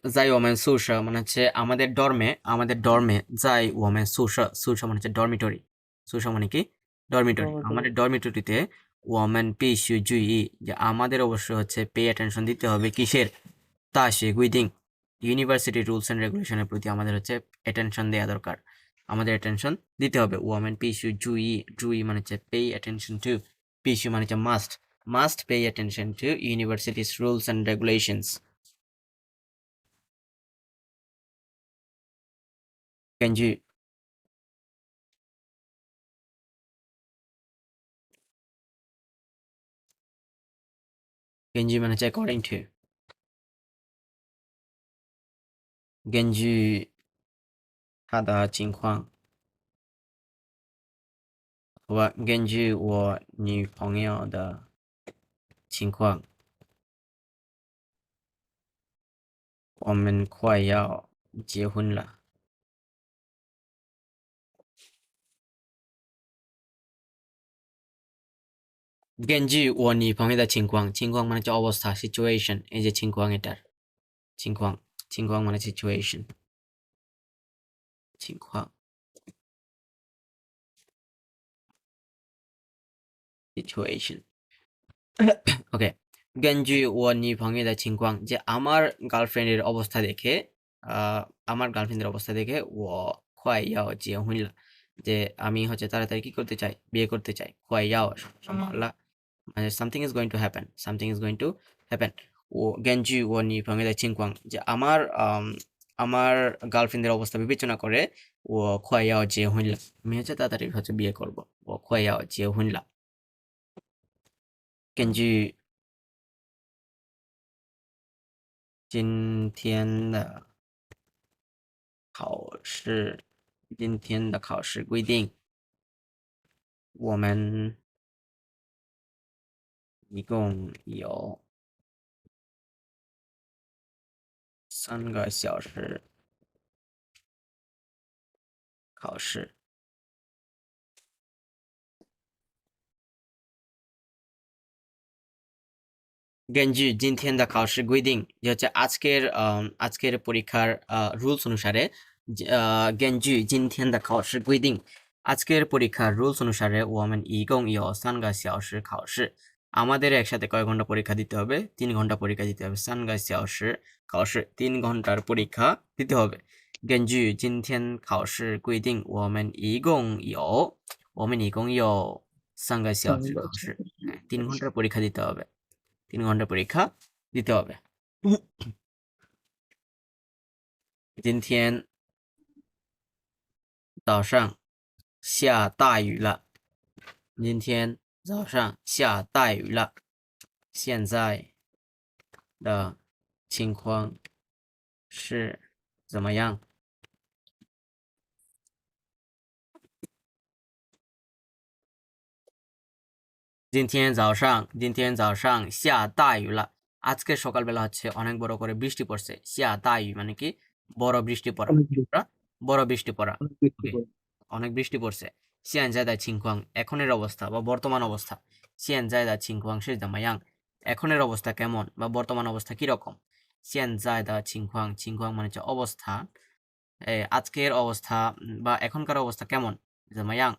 在我们宿舍মানে হচ্ছে আমাদের ডর্মে 在我们宿舍মানে হচ্ছে ডরমিটরি宿舍মানে কি ডরমিটরি আমাদের ডরমিটরিতে 我们必须注意যে আমাদের অবশ্যই হচ্ছে পে অ্যাটেনশন দিতে হবে কিসের তাশে গুইদিং ইউনিভার্সিটি রুলস এন্ড রেগুলেশনের প্রতি আমাদের হচ্ছে অ্যাটেনশন দেওয়া দরকার আমাদের অ্যাটেনশন দিতে হবে 我们必须注意মানে হচ্ছে pay attention to 必须মানে হচ্ছে must pay attention to university's rules and regulations 根据মানে হচ্ছে according to 根据他的情况，我根据我女朋友的情况，我们快要结婚了。根据我女朋友的情况，情况মানে হচ্ছে অবস্থা situation এই যে情况এটার情况情况মানে situation情况 situation ওকে 根据我女朋友的情况যে আমার গার্লফ্রেন্ডের অবস্থা দেখে আমার গার্লফ্রেন্ডের অবস্থা দেখে ও 快要结婚了 যে আমি হচ্ছে তাড়াতাড়ি কি করতে চাই বিয়ে করতে চাই 快要সম্ভব মানে something is going to happen something is going to happen 我根据我女朋友的情况যে আমার গার্লফ্রেন্ডের অবস্থা বিবেচনা করে ও 快要结婚了 আমি হচ্ছে তাড়াতাড়ি হচ্ছে বিয়ে করব 我快要结婚了根据今天的考试，今天的考试规定，我们一共有3个小时考试。根据今天的考试规定যে হচ্ছে আজকের পরীক্ষার রুলস অনুসারে根据今天的考试规定আজকের পরীক্ষার রুলস অনুসারে我们一共有3个小时考试আমাদের একসাথে কয় ঘন্টা পরীক্ষা দিতে হবে 3 ঘন্টা পরীক্ষা দিতে হবে 3个小时考试 3 ঘন্টার পরীক্ষা দিতে হবে根据今天考试规定我们一共有3个小时考试 3 ঘন্টার পরীক্ষা দিতে হবে 3 ঘন্টা পরীক্ষা দিতে হবে 今天早上下大雨了今天早上下大雨了现在的情况是怎么样今天早上下大雨了আজকে সকালবেলা হচ্ছে অনেক বড় করে বৃষ্টি পড়ছে 下大雨মানে কি বড় বৃষ্টি পড়া বড় বৃষ্টি পড়া ওকে অনেক বৃষ্টি পড়ছে 现在的情况 এখনের অবস্থা বা বর্তমান অবস্থা 现在的情况是怎么样 এখনের অবস্থা কেমন বা বর্তমান অবস্থা কি রকম 现在的情况 মানে হচ্ছে অবস্থা আজকের অবস্থা বা এখনকার অবস্থা কেমন 怎么样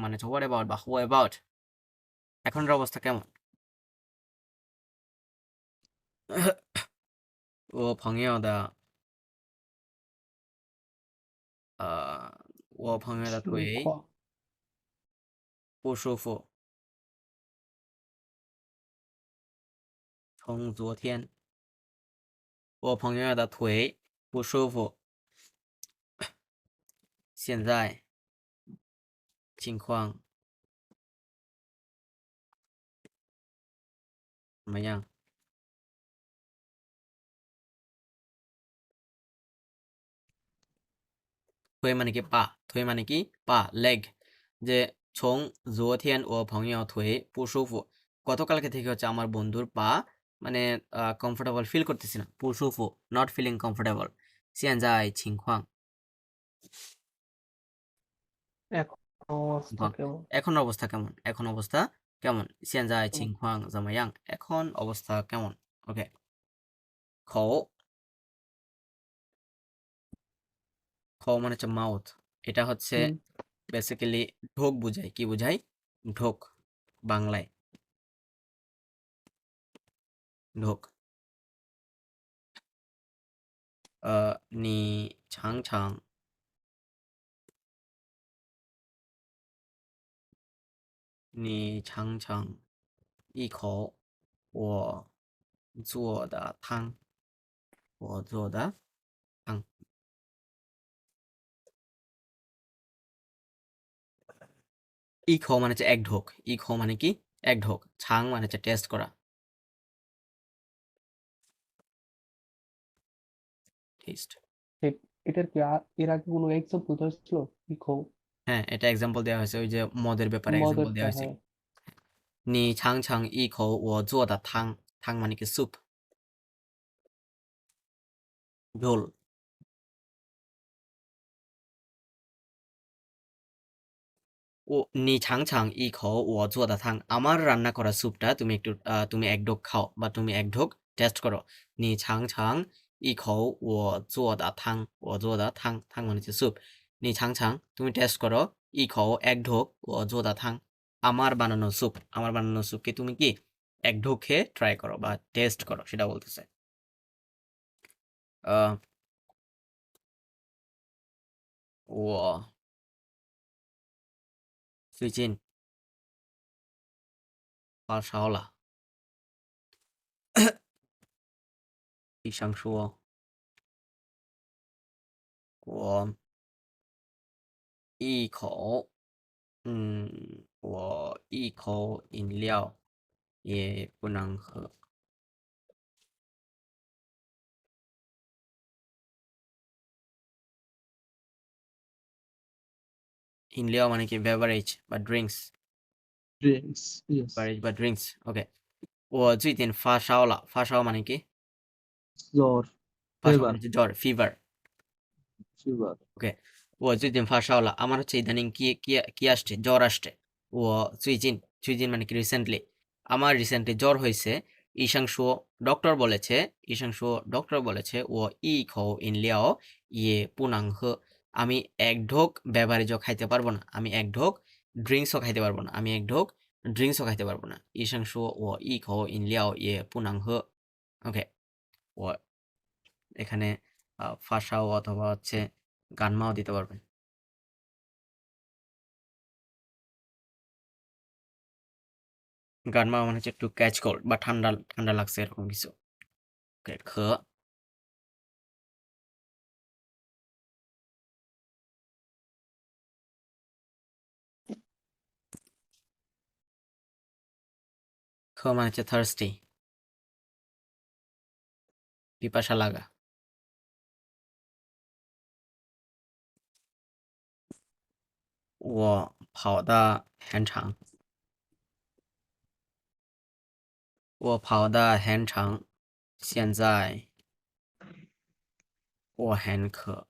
মানে হচ্ছে what about বা who about এখনের অবস্থা কেমন 我朋友的我朋友的情腿况不舒服，从昨天我朋友的腿不舒服，现在情况怎么样？腿মানে কি পা腿মানে কি পা leg যে 从昨天我朋友腿不舒服 গতকালকে থেকে হচ্ছে আমার বন্ধুর পা মানে কমফোর্টেবল ফিল করতেছি না 不舒服 not feeling comfortable 现在情况 এখন অবস্থা কেমন এখন অবস্থা কেমন এখন অবস্থা কেমন 现在情况怎么样 এখন অবস্থা কেমন ওকে 口 মানে হচ্ছে মাউথ এটা হচ্ছে হুম, বেসিক্যালি ঢোক বুঝায় কি বুঝায় ঢোক বাংলায় ঢোক 你尝尝你尝尝一口我做的汤我做的汤 ইখো মানে হচ্ছে এক ঢোক, ইখো মানে কি এক ঢোক, ছাং মানে হচ্ছে টেস্ট করা, টেস্ট। এ- এটার কি এর আগে কোনো এক্সাম্পল দেওয়া ছিল? ইকো হ্যাঁ, এটা এক্সাম্পল দেওয়া হয়েছে, ওই যে মদের ব্যাপারে এক্সাম্পল মদেরটা, দেওয়া হয়েছে। হ্যাঁ। 你尝尝一口我做的汤，汤মানে কি স্যুপ, ঝোল।你尝尝一口我做的汤, আমার রান্না করা স্যুপটা তুমি এক ঢোক খাও বা তুমি এক ঢোক টেস্ট করো। 你尝尝一口我做的汤, 我做的汤,汤মানে হচ্ছে স্যুপ। 你尝尝তুমি টেস্ট করো, 一口এক ঢোক我做的汤, আমার বানানো স্যুপ, আমার বানানো স্যুপকে তুমি কি এক ঢোক খেয়ে ট্রাই করো বা টেস্ট করো, সেটা বলতেছে। আহ, 我最近发烧了，医生说我一口，我一口饮料也不能喝。饮料মানে কি beverage বা drinks, drinks yes beverage বা drinks, ওকে। 我最近发烧了，发烧মানে কি, জ্বর发烧মানে fever হচ্ছে জ্বর, fever, fever ওকে। 我最近发烧了, আমার হচ্ছে ইদানিং কি আসছে, জ্বর আসছে। 我最近, 最近মানে কি রিসেন্টলি, আমার রিসেন্টলি জ্বর হয়েছে। 医生说, ডক্টর বলেছে, 医生说ডক্টর বলেছে, 我一口饮料也不能喝, আমি এক ঢোক বেভারেজও খাইতে পারবো না, আমি এক ঢোক ড্রিঙ্কসও খাইতে পারবো না, আমি এক ঢোক ড্রিঙ্কসও খাইতে পারবো না। 医生说我一口饮料也不能喝, ওকে। ও এখানে ফাঁসাও অথবা হচ্ছে গানমাও দিতে পারবেন। গানমা মানে হচ্ছে একটু ক্যাচ কোল্ড বা ঠান্ডা ঠান্ডা লাগছে এরকম কিছু, ওকে। খ, খ মানে হচ্ছে থার্স্টি, পিপাসা লাগা। 我跑得很长，我跑得很长，现在我很渴。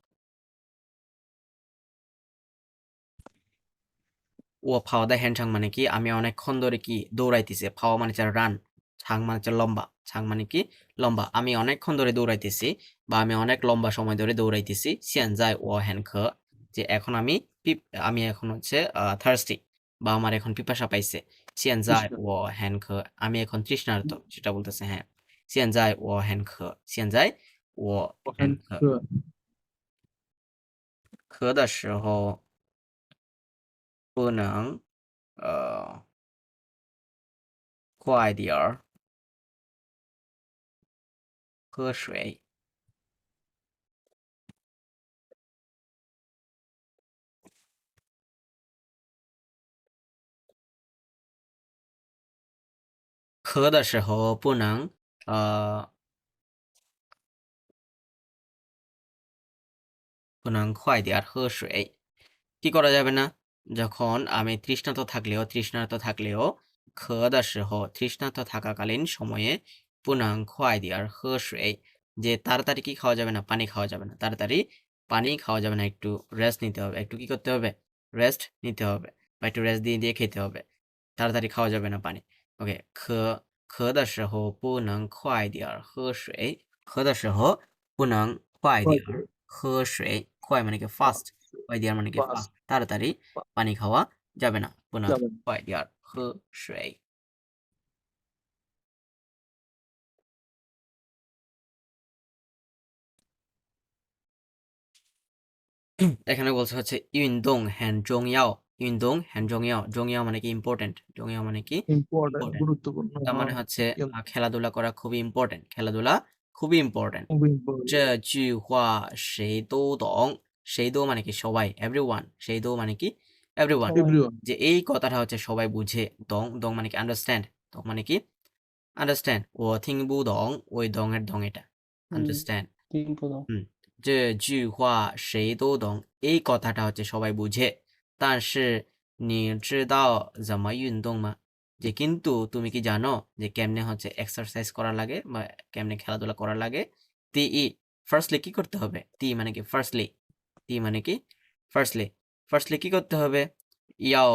ও ফাওয়াদা হ্যান্ডছাং মানে কি আমি অনেকক্ষণ ধরে কি দৌড়াইতেছি, ফাওয়া মানে হচ্ছে রান, ছাং মানে হচ্ছে লম্বা, ছাং মানে কি লম্বা, আমি অনেকক্ষণ ধরে দৌড়াইতেছি বা আমি অনেক লম্বা সময় ধরে দৌড়াইতেছি। সিয়ানজাই ও হ্যানখ, যে এখন আমি এখন হচ্ছে থার্স্টি বা আমার এখন পিপাসা পাইছে। সিয়ানজাই কৃষ্ণ ও হ্যানখ, আমি এখন তৃষ্ণার্ত, সেটা বলতেছে, হ্যাঁ। সিয়ানজাই ও হ্যানখ, সিয়ানজাই ও হ্যানখ, 喝渴的时候不能快点儿喝水。渴的时候不能快点儿喝水。কি করা যাবে না, যখন আমি তৃষ্ণার্ত থাকলেও তৃষ্ণার্ত থাকাকালীন সময়ে পুনাং খোয়াই দিয়ার হর্ষই, যে তাড়াতাড়ি কি খাওয়া যাবে না, পানি খাওয়া যাবে না, তাড়াতাড়ি পানি খাওয়া যাবে না, একটু রেস্ট নিতে হবে, একটু কি করতে হবে, রেস্ট নিতে হবে বা একটু রেস্ট দিয়ে দিয়ে খেতে হবে, তাড়াতাড়ি খাওয়া যাবে না পানি, ওকে। 渴的时候不能快点儿喝水，渴的时候不能快点儿喝水，快মানে কি ফাস্ট, 快点মানে কি ফাস্ট, তাড়াতাড়ি পানি খাওয়া যাবে না, 不能 যাবেন 快点儿喝水。এখানে বলছে হচ্ছে 运动很重要，运动很重要，重要মানে কি ইম্পর্টেন্ট, 重要মানে কি ইম্পর্টেন্ট ইম্পর্টেন্ট, গুরুত্বপূর্ণ তার মানে হচ্ছে খেলাধুলা করা খুবই ইম্পর্টেন্ট, খেলাধুলা খুবই ইম্পর্টেন্ট। খুবই 这 ইম্পর্টেন্ট 句话谁都懂, 谁都মানে কি সবাই, এভরিওয়ান, 谁都মানে কি এভরিওয়ান সবাই everyone যে এই কথাটা হচ্ছে সবাই বুঝে দং দং মানে কি আন্ডারস্ট্যান্ড দং মানে কি আন্ডারস্ট্যান্ড ও থিং বু দং ওই দং এর দং এটা আন্ডারস্ট্যান্ড 听不懂。 这句话谁都懂এই কথাটা হচ্ছে সবাই বুঝে 但是你知道怎么运动吗 যে কিন্তু তুমি কি জানো যে কেমনে হচ্ছে এক্সারসাইজ করা লাগে বা কেমনে খেলাধুলা করা লাগে তি ই ফার্স্টলি কি করতে হবে তি মানে কি ফার্স্টলি তি মানে কি ফার্স্টলি কি করতে হবে ইয়াও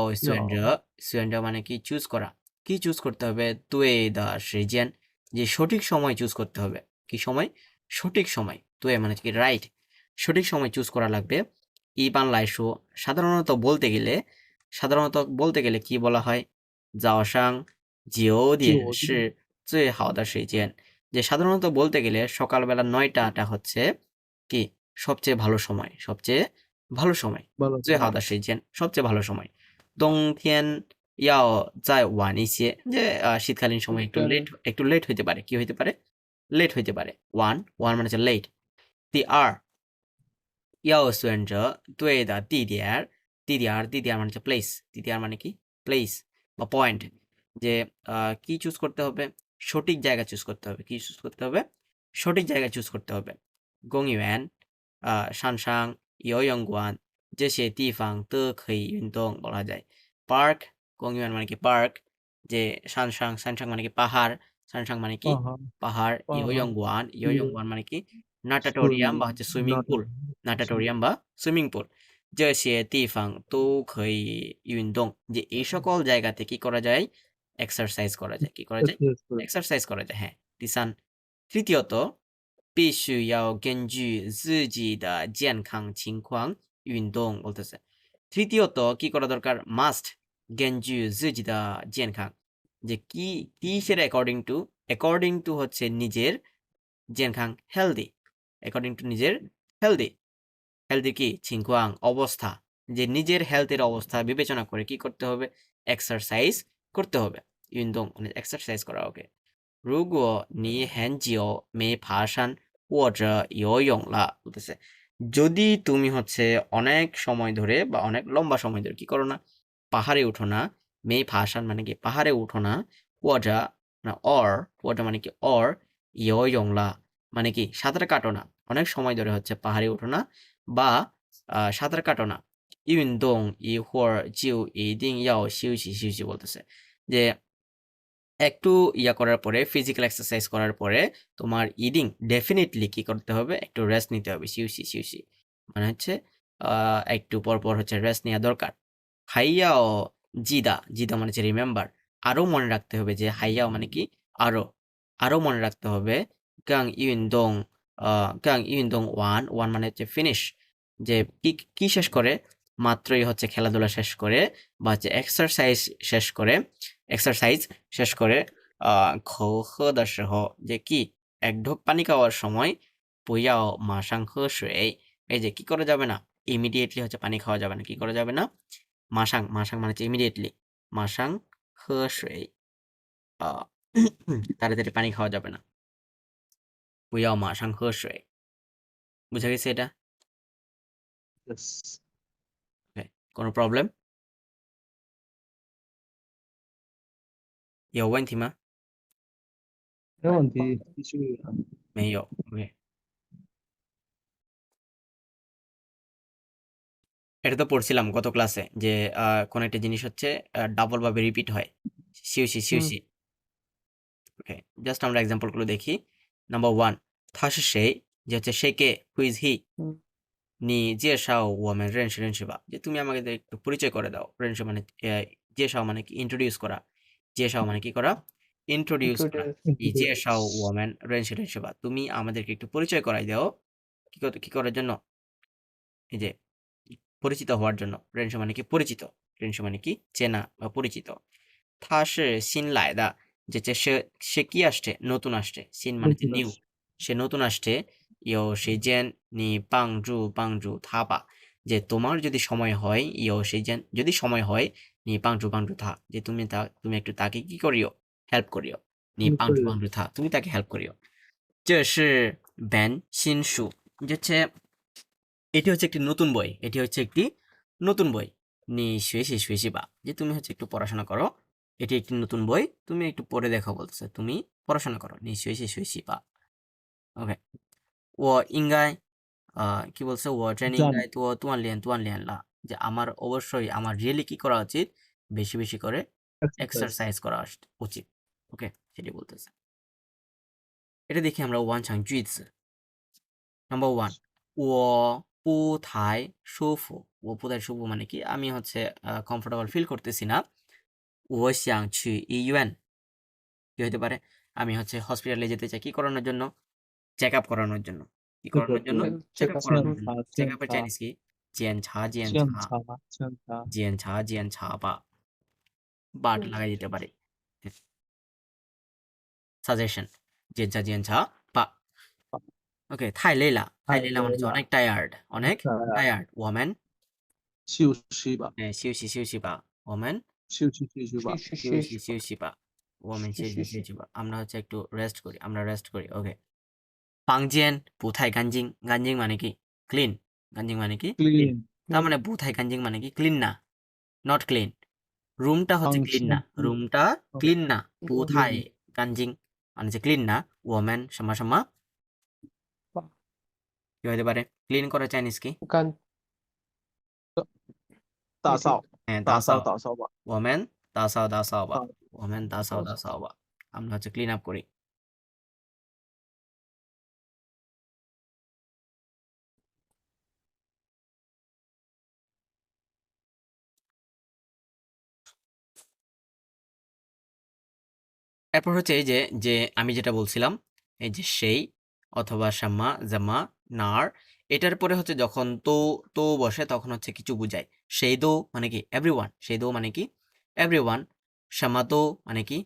সুয়েন্ডা মানে কি চুজ করা কি চুজ করতে হবে তুই দা সিজেন যে সঠিক সময় চুজ করতে হবে কি সময় সঠিক সময় তুই মানে কি রাইট সঠিক সময় চুজ করা লাগবে ইবান লাইশো সাধারণত বলতে গেলে কি বলা হয় জাওসাং জিও দিন সি 最好的时间 যে সাধারণত বলতে গেলে সকালবেলা 9টাটা হচ্ছে কি সবচেয়ে ভালো সময় সবচেয়ে ভালো সময় ভালো 最好的时间 সবচেয়ে ভালো সময় 冬天要再晚一些 যে শীতকালীন সময় একটু লেট হইতে পারে কি হইতে পারে লেট হইতে পারে ওয়ান মানে হচ্ছে লেট 第二要选择对的地点মানে হচ্ছে প্লেস 地点মানে কি প্লেস বা পয়েন্ট যে কি চুজ করতে হবে সঠিক জায়গা চুজ করতে হবে কি চুজ করতে হবে সঠিক জায়গা চুজ করতে হবে 公园上山游泳馆这些地方都可以运动বলা যায় পার্ক 公园মানে কি পার্ক যে সানসাং মানে কি পাহাড় সানসাং মানে কি পাহাড় ইয়োয়ংগুয়ান মানে কি নাটাটোরিয়াম বা হচ্ছে সুইমিং পুল নাটাটোরিয়াম বা সুইমিং পুল 这些地方都可以运动 যে এই সকল জায়গাতে কি করা যায় এক্সারসাইজ করা যায় কি করা যায় এক্সারসাইজ করা যায় হ্যাঁ তিসান তৃতীয়ত 必须要根据自己的健康情况运动 বলতেছে তৃতীয়ত কি করা দরকার মাস্ট 根据自己的健康 যে কি কিসের অ্যাকর্ডিং টু হচ্ছে নিজের জেনখাং হেলদি অ্যাকর্ডিং টু নিজের হেলদি কি ছিংকুয়াং অবস্থা যে নিজের হেলথের অবস্থা বিবেচনা করে কি করতে হবে এক্সারসাইজ করতে হবে ইউনদং মানে এক্সারসাইজ করা ওকে 如果你很久没爬山或者游泳了 বলতেছে যদি তুমি হচ্ছে অনেক সময় ধরে বা অনেক লম্বা সময় ধরে কি করো না পাহাড়ে উঠো না মে ফাসান মানে কি পাহাড়ে উঠো না ওয়াজা না ওয়াজা মানে কি ইয়োয়ংলা মানে কি সাঁতার কাটো না অনেক সময় ধরে হচ্ছে পাহাড়ে উঠো না বা সাঁতার কাটো না ইউনদং ইহোর জিউ ইদিং ইয়াও শিউসি বলতেছে যে একটু ইয়া করার পরে ফিজিক্যাল এক্সারসাইজ করার পরে তোমার ইডিং ডেফিনেটলি কি করতে হবে একটু রেস্ট নিতে হবে শিউসি মানে হচ্ছে একটু পর হচ্ছে রেস্ট নেওয়া দরকার হাইয়াও জিদা মানে হচ্ছে রিমেম্বার আরো মনে রাখতে হবে যে হাইয়াও মানে কি আরো মনে রাখতে হবে গাং ইউনদং ওয়ান মানে হচ্ছে ফিনিশ যে কি শেষ করে মাত্রই হচ্ছে খেলাধুলা শেষ করে বা হচ্ছে এক্সারসাইজ শেষ করে যে কি এক ঢোক পানি খাওয়ার সময় পুয়াও মাসাং এই যে কি করা যাবে না ইমিডিয়েটলি হচ্ছে পানি খাওয়া যাবে না কি করা যাবে না মাসাং মানে হচ্ছে ইমিডিয়েটলি মাসাং তাড়াতাড়ি পানি খাওয়া যাবে না পুয়াও মাসাং বুঝা গেছে এটা কোনো প্রবলেম 有问题吗？没问题，继续。没有，OK。এটা তো পড়ছিলাম গত ক্লাসে যে কোন একটা জিনিস হচ্ছে ডাবল ভাবে রিপিট হয় শিউসি ওকে জাস্ট আমরা এক্সাম্পল গুলো দেখি নাম্বার 1 他是谁 যে হচ্ছে সে কে হু ইজ হি 你介绍我们认识吧 যে তুমি আমাকে একটু পরিচয় করে দাও认识মানে 介绍মানে কি ইন্ট্রোডিউস করা 介绍মানে কি করা ইন্ট্রোডিউস করা 你介绍我们认识吧 তুমি আমাদেরকে একটু পরিচয় করাই দাও কি করার জন্য এই যে পরিচিত হওয়ার জন্য রেনশো মানে কি পরিচিত রেনশো মানে কি চেনা বা পরিচিত 他是新来的 যে সে কি আসছে নতুন আসছে সিন মানে নিউ সে নতুন আসছে ইয়ো সেজেন নি পাংজু থাবা যে তোমার যদি সময় হয় ইয়ো সেজেন যদি সময় হয় নি পাংজু থা যে তুমি একটু তাকে কি করিও হেল্প করিও নি পাংজু থা তুমি তাকে হেল্প করিও 这是本新书 যে হচ্ছে এটি হচ্ছে একটি নতুন বই নি শুয়েছি শুয়েছি বা, যে তুমি হচ্ছে একটু পড়াশোনা করো, এটি একটি নতুন বই, তুমি একটু পড়ে দেখো বলতেছে, তুমি পড়াশোনা করো, নি শুয়েছি শুয়েছি বা। ওকে, ও ইঙ্গাই কি বলছে, ও ট্রেন 站 ইঙ্গাই তো তুয়ান লিয়ান লা, যে আমার অবশ্যই আমার রিয়েলি কি করা উচিত, বেশি বেশি করে exercise এক্সারসাইজ করা উচিত। ওকে, সেটি বলতেছে। এটা দেখি আমরা ওয়ান চাং জুইস। নাম্বার ওয়ান, ও পু থাই সুফু। ও পু থাই সুফু মানে কি, আমি হচ্ছে কমফোর্টেবল ফিল করতেছি না। ও xiang qu ইউএন, কি হতে পারে, আমি হচ্ছে হসপিটালে যেতে চাই কি করানোর জন্য, চেক আপ করানোর জন্য। কি করানোর জন্য? Health check check up up করানোর জন্য। চেক检 আপের 查 চাইনিজ কি? জিয়ান ছা জিয়ান 检 ছা 查检查 জিয়ান ছা জিয়ান ছা বা, বাট লাগাই দিতে পারে। সাজেশন, জিয়ান ছা জিয়ান ছা বা। ওকে, থাই লেলা, থাই 太 লেলা 累 মানে হচ্ছে 了， অনেক টায়ার্ড, অনেক 太 টায়ার্ড। ওয়ামেন 休息吧， 休息休息吧。ওয়ামেন 休息休息吧， শেষ休息吧。ওয়ামেন 休息休息吧। আমরা হচ্ছে একটু রেস্ট করি, আমরা রেস্ট করি। ওকে, 房间不太干净, 干净মানে কি? ক্লিন, 干净মানে কি? ক্লিন। clean তার মানে 不太干净মানে কি? ক্লিন না, নট ক্লিন। রুমটা হচ্ছে ক্লিন না, 房间 রুমটা ক্লিন না। 不太 clean 干净মানে হচ্ছে ক্লিন না। ওয়ামেন সমা সমা কি হতে পারে? ক্লিন করা চাইনিজ কি? 干打扫 হ্যাঁ, 打 打 扫 扫。 打扫吧， ওয়ামেন 打扫打扫吧。 打 ওয়ামেন 打扫打扫吧। আমরা হচ্ছে ক্লিন আপ করি। এরপর হচ্ছে এই যে যে আমি যেটা বলছিলাম, এই যে সেই অথবা সাম্মা জামা নার, এটার পরে হচ্ছে যখন তো তো বসে তখন হচ্ছে কিছু বুঝায়। সেই দো মানে কি? এভরিওয়ান। সেই দো মানে কি? এভরিওয়ান। সাম্মা দো মানে কি?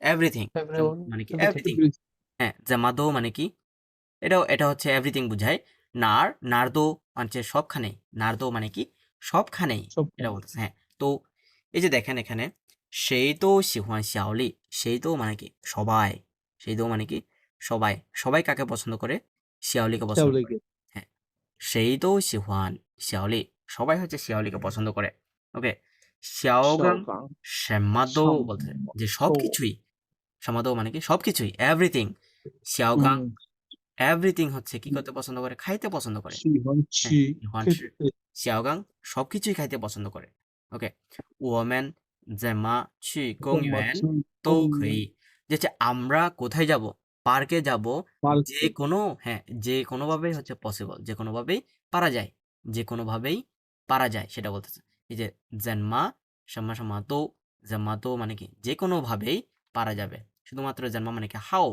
এভরিথিং। এভরিওয়ান মানে কি? Everything everything. হ্যাঁ, জামা দো মানে কি? এটা হচ্ছে এভরিথিং বুঝায়। নার্দো মানে হচ্ছে সবখানেই। নার্দো মানে কি? সবখানেই। 手 এটা বলতেছে। হ্যাঁ, তো এই যে দেখেন এখানে, সেই তো শিহুয়ান শিয়াওলি, সেই তো মানে কি? সবাই। সেই তো মানে কি? সবাই। সবাই কাকে পছন্দ করে? শিয়াওলিকে 跳 পছন্দ 了一 করে। 个 হ্যাঁ, সেই তো শিহুয়ান শিয়াওলি, সবাই হচ্ছে শিয়াওলিকে পছন্দ করে। ওকে, 小 শিয়াওগাং 岗 সেমাদো 上 বলতেছে, যে 都 সবকিছুই। সেমাদো মানে কি? সবকিছুই, এভরিথিং। শিয়াওগাং এভরিথিং হচ্ছে কি করতে পছন্দ করে? খাইতে পছন্দ করে। 喜欢 হ্যাঁ, 吃 ইউহান 可 শি শিয়াওগাং সবকিছুই খাইতে পছন্দ করে। ওকে, 我们怎么去公 怎么 园 去 都 公 可 园 以। যে হচ্ছে আমরা কোথায় যাব? পার্কে যাব। park যে কোনো, হ্যাঁ, যে কোনোভাবেই হচ্ছে পসিবল, যে কোনোভাবেই পারা যায়, যে কোনোভাবেই পারা যায় সেটা বলতেছে। এই যে জেনমা সাম্মা সাম্মা তো, জেম্মা তো মানে কি? যে কোনোভাবেই পারা যাবে। শুধুমাত্র জেনমা মানে কি? হাও।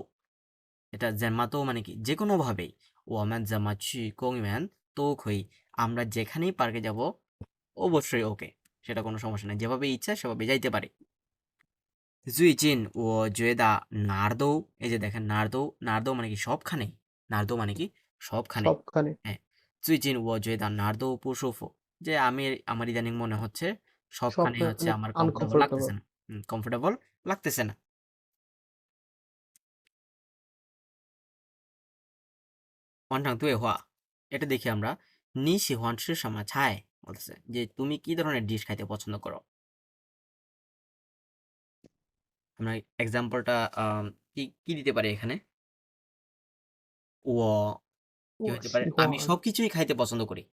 এটা জেনমাতো মানে কি? যে কোনোভাবেই। 我们怎么去公园都可以. আমরা যেখানেই পার্কে যাব অবশ্যই ওকে, সেটা কোনো সমস্যা নাই, যেভাবে ইচ্ছা সেভাবে যাইতে পারি। 最近我觉得哪儿都, এই যে দেখেন নার্দো, নার্দো মানে কি? সবখানেই। নার্দো মানে কি? সবখানেই। সবখানে হ্যাঁ, 最近我觉得哪儿都不舒服, যে আমার ইদানিং মনে হচ্ছে সবখানে হচ্ছে সবখানে আমার কমফোর্টেবল আনকমফোর্টেবল লাগতেছে না। কমফোর্টেবল লাগতেছে না। 完场对话, এটা দেখি আমরা। 你喜欢吃什么菜? বলতেছে যে তুমি কি ধরনের ডিশ খাইতে পছন্দ করো। আমরা এক্সাম্পলটা কি কি দিতে পারি এখানে? ও কি 我 হতে পারে? 喜 আমি 欢 সবকিছুই খাইতে পছন্দ করি।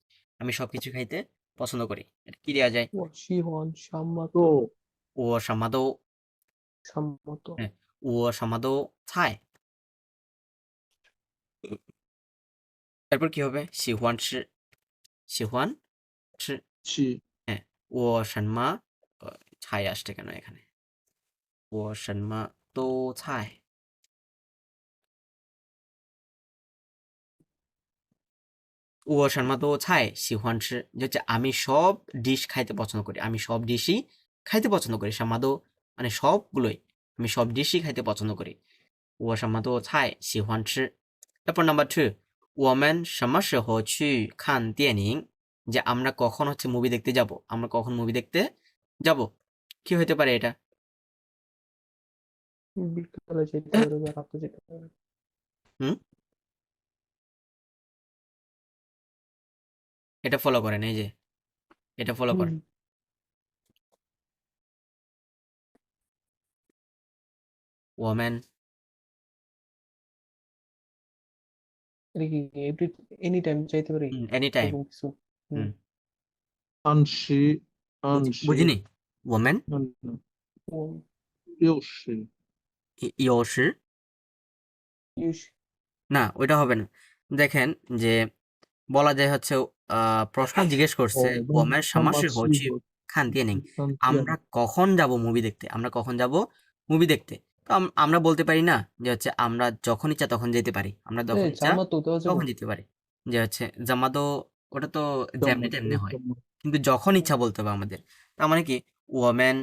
আমি সবকিছু খাইতে পছন্দ করি। এটা কি দেওয়া যায়? 我喜欢什么都 做 ও সামাদো, 什么都 হ্যাঁ, ও সামাদো ছাই। তারপর কি হবে? 喜欢吃, 喜欢吃, 去 হ্যাঁ, ও সন্মা ছাই আসছে কেন এখানে? ও সন্মা তো ছাই, ও শর্মা তো ছাই শিহুয়ান ছি, যে হচ্ছে আমি সব ডিশ খাইতে পছন্দ করি, আমি সব ডিশই খাইতে পছন্দ করি। সামাদো মানে সবগুলোই, আমি সব ডিশই খাইতে পছন্দ করি। ও শর্মা তো ছাই শিহুয়ান ছি। তারপর নাম্বার 2, 我们什么时候去看电影, যে আমরা কখন হচ্ছে মুভি দেখতে যাব, আমরা কখন মুভি দেখতে যাব। কি হতে পারে এটা? বিকালে যেতে পারে বা রাতে যেতে পারে হুম, এটা ফলো করেন, এই যে এটা ফলো কর। হুম, ওমেন এটা কি এনি টাইম চাইতে পারি এনি টাইম এরকম কিছু? হুম,安息，安息， বুঝিনি ওমেন ও又是 ইয়োশি ইউস না ওইটা হবে না। দেখেন যে বলা যায় হচ্ছে প্রশ্ন জিজ্ঞেস করছে 我 ওমেন 们他 সামাসি 妈 হচি 去过 খান দিয়ে নেই 三 আমরা 天， কখন যাব মুভি দেখতে, আমরা কখন যাব মুভি দেখতে। তো আমরা বলতে পারি না যে হচ্ছে আমরা যখন ইচ্ছা তখন যেতে পারি, আমরা যখন ইচ্ছা জামা তো দেওয়া যাবে তখন যেতে পারি। যে হচ্ছে জামাতো ওটা তো 怎 যেমনি 么 তেমনি 说 হয়, 怎么 কিন্তু যখন ইচ্ছা বলতে হবে আমাদের। তার মানে কি ওমেন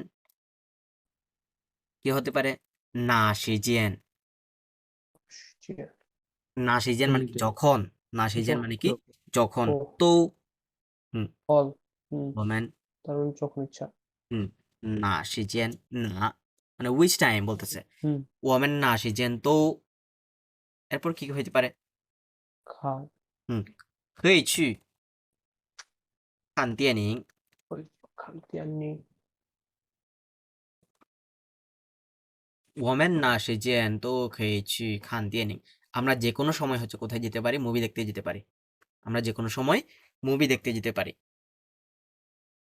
কি হতে পারে না সিজিয়েন, না সিজিয়েন মানে 你 কি 的 যখন, না সিজিয়েন মানে কি 就 যখন। ও তো হুম অল হুম ওমেন তার মানে যখন ইচ্ছা হুম না সিজিয়েন না মানে উইচ টাইম বলতেছে। হুম ওমেন না সিজিয়েন তো এরপর কি হইতে পারে খা 可以去看电影 ওই খালতি আর নেই 我们哪时间都可以去看电影 আমরা যে কোনো সময় হচ্ছে কোথায় যেতে পারি, মুভি দেখতে যেতে পারি। আমরা যে কোনো সময় মুভি দেখতে যেতে পারি।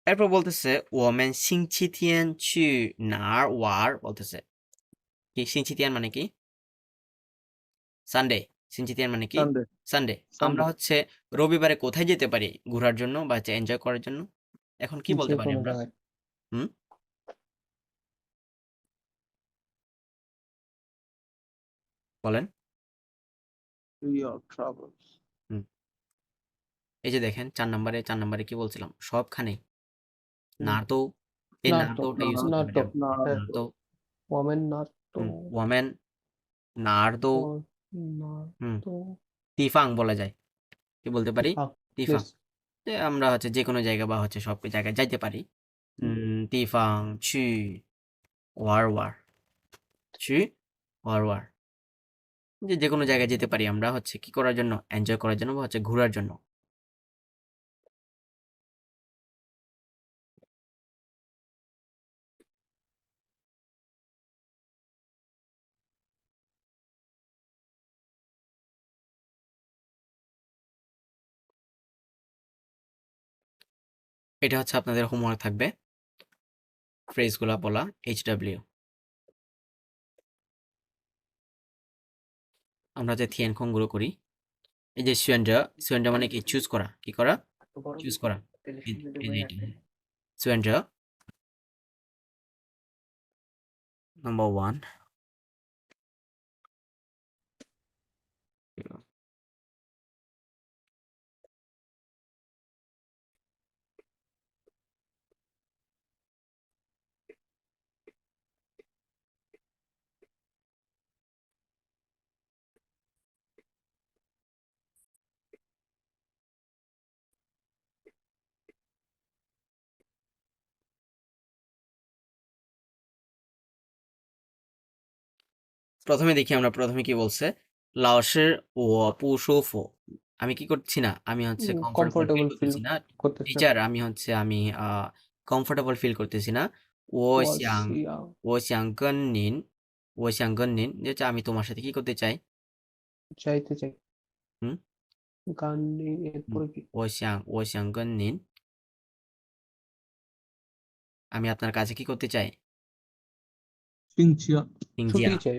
এরপর বলতেছে 我们星期天去哪儿玩 বলতেছে কি星期天মানে কি সানডে,星期天মানে কি 三的 সানডে। আমরা 三的 হচ্ছে রবিবারে কোথায় যেতে পারি ঘোরার জন্য বা হচ্ছে এনজয় করার জন্য? এখন কি বলতে যে পারি কোনো আমরা? জায়গায় হুম বলেন। 不要 trouble， হুম এই যে দেখেন 4 নম্বরে কি বলছিলাম সবখানে হুম নাতো, এই নাতো নাতোটা ইউজ করতে পারি নাতো আমরা। হ্যাঁ 那 নাতো ওমেন নাতো ওমেন নার্দো ও হুম নাতো তিফাং বলা যায়। কি বলতে পারি? তিফাং। প্লিজ যে আমরা হচ্ছে যে কোনো জায়গা বা হচ্ছে সব জায়গায় যাইতে পারি। তিফাং চু ওয়ার ওয়ার চু ওয়ার ওয়ার যে যে কোনো জায়গায় যেতে পারি আমরা হচ্ছে কি করার জন্য এনজয় করার জন্য বা হচ্ছে ঘোরার জন্য। এটা হচ্ছে আপনাদের হোমওয়ার্ক থাকবে, ফ্রেজগুলা বলা HW। আমরা যে থিয়েনখং গুলো করি এই যে সুয়েন্ডা মানে কি চুজ করা, কি করা চুজ করা। এই যে এটা সুয়েন্ডা নাম্বার 1 প্রথমে দেখি আমরা প্রথমে কি বলছে লাওসের ও পুশোফো আমি কি করছি না, আমি হচ্ছে কমফোর্টেবল ফিল কমফোর্টেবল ফিল করতেছি না। করতেছে টিচার আমি হচ্ছে আমি কমফোর্টেবল ফিল করতেছি না। ও শ্যাং ওয়াশিয়া ও শ্যাং গন নিন ও শ্যাং গন নিন যে হচ্ছে আমি তোমার সাথে কি করতে চাই। চাইতে চাই হুম গান নেই এরপরে কি 我想跟您 আমি আপনার কাছে কি করতে চাই 星期二 ইংজিয়া ছুটি চাই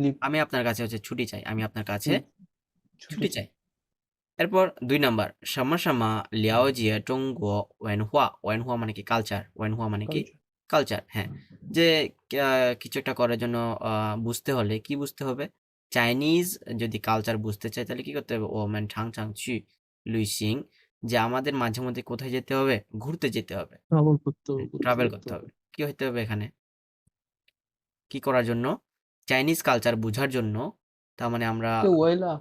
লিভ আমি আপনার কাছে হচ্ছে ছুটি চাই, আমি আপনার কাছে ছুটি ছুটি চাই। এরপর 2 নাম্বার সামা সামা লিয়াও জিয়া জঙ্গো ওয়েনহুয়া মানে কি কালচার, ওয়েনহুয়া মানে কি কালচার। হ্যাঁ যে কিছু একটা করার জন্য বুঝতে হলে কি বুঝতে হবে, চাইনিজ যদি কালচার বুঝতে চাই তাহলে কি করতে হবে ও ম্যান ঠাং ঠাং চি লুইসিং যে আমাদের মাঝে মধ্যে কোথায় যেতে হবে ঘুরতে যেতে হবে, ，trouble 不走， ট্রাভেল করতে হবে। কি হইতে হবে এখানে কি করার জন্য চাইনিজ কালচার বোঝার জন্য। তার মানে আমরা ওয়েলা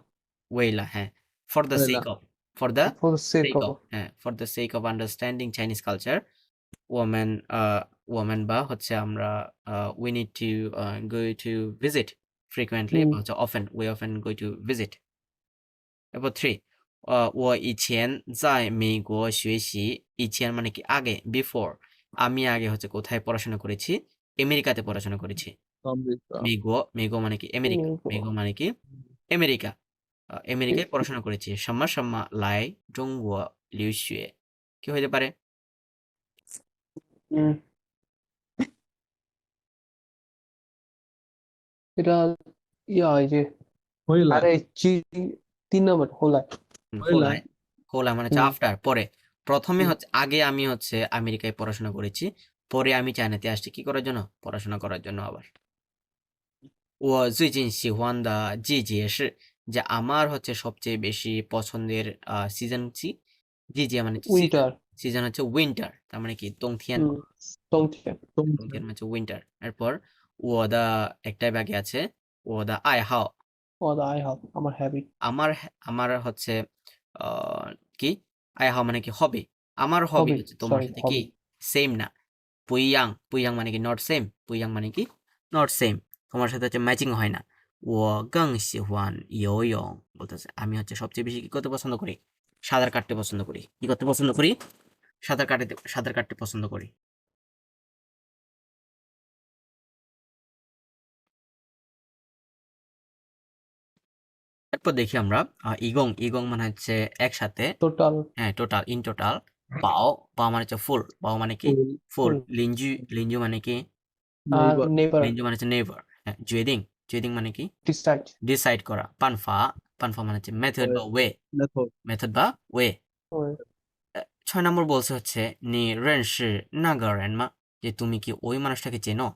ওয়েলা হ্যাঁ for the sake Wella. Of for the for sake sake of of হ্যাঁ for the sake of understanding Chinese culture woman woman বা হচ্ছে আমরা we need to go to visit frequently বা হচ্ছে often we often go to visit. এরপর 3我以前在美国学习以前মানে কি আগে before আমি আগে হচ্ছে কোথায় পড়াশোনা করেছি আমেরিকাতে পড়াশোনা করেছি আমেরিকা মেগো মানে কি আমেরিকা মেগো মানে কি আমেরিকা আমেরিকায় পড়াশোনা করেছি সাম্মা লাই জঙ্গুয়া লিউশুয়ে কি হইতে পারে হুম, এটা এই যে হইলা আরে 3 নম্বর হোলা হইলা হোলা মানে হচ্ছে হুম। আফটার পরে প্রথমে হুম। হচ্ছে আগে আমি হচ্ছে আমেরিকায় পড়াশোনা করেছি পরে আমি চায়নাতে আসছি কি করার জন্য পড়াশোনা করার জন্য আবার 我最近喜欢的季节是যে আমার হচ্ছে সবচেয়ে বেশি পছন্দের সিজন কি মানে সিজন উইন্টার সিজন হচ্ছে উইন্টার তার মানে কি দংথিয়ান冬天 দংথিয়ান মানে হচ্ছে উইন্টার এরপর ও দা একটাই বাকি আছে ও দা আই হাও 我的爱好 আমার হ্যাবিট আমার হচ্ছে কি আই হাও মানে কি হবি আমার হবি হবি হচ্ছে তোমার সরি সাথে কি হবি সেম না পুইয়াং মানে কি নট সেম পুইয়াং মানে কি নট সেম তোমার সাথে হচ্ছে ম্যাচিং হয় না ও গাং শিহুয়ান ইয়ং বলতেছে আমি হচ্ছে সবচেয়ে বেশি কি করতে পছন্দ করি সাঁতার কাটতে পছন্দ করি কি করতে পছন্দ করি সাঁতার কাটতে পছন্দ করি এরপর দেখি আমরা ইগং মানে হচ্ছে একসাথে টোটাল হ্যাঁ ইন টোটাল বাও মানে হচ্ছে বাও মানে কি ফুল লিঞ্জু মানে কি আর নেইবার নেভার লিঞ্জু মানে হচ্ছে নেভার হ্যাঁ জুয়েদিং মানে কি ডিসাইড ডিসাইড করা পানফা মানে হচ্ছে মেথড বা মেথড ওয়ে 6 নম্বর বলছে হচ্ছে নি রেনশি নাগারেনমা যে তুমি কি ওই মানুষটাকে চেনো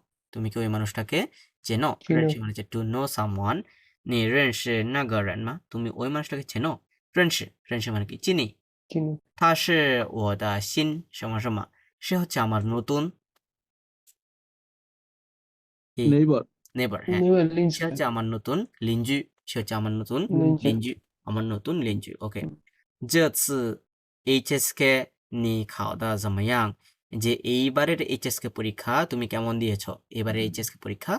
চিনো রেনশি মানে হচ্ছে টু নো সামওয়ান নি রেনশি নাগারেনমা তুমি ওই মানুষটাকে চেনো রেনশি মানে কি চিনি চিনি 他是我的新什么সে হচ্ছে আমার নতুন কি নেইবার নেবার হ্যাঁ নেভার সে লিঞ্চ হচ্ছে আমার নতুন লিঞ্জু সে হচ্ছে আমার নতুন লিঞ্চ লিঞ্জু ওকে 嗯这次 HSK 你考的怎么样যে এইবারের HSK পরীক্ষা তুমি কেমন দিয়েছো এবারে HSK পরীক্ষা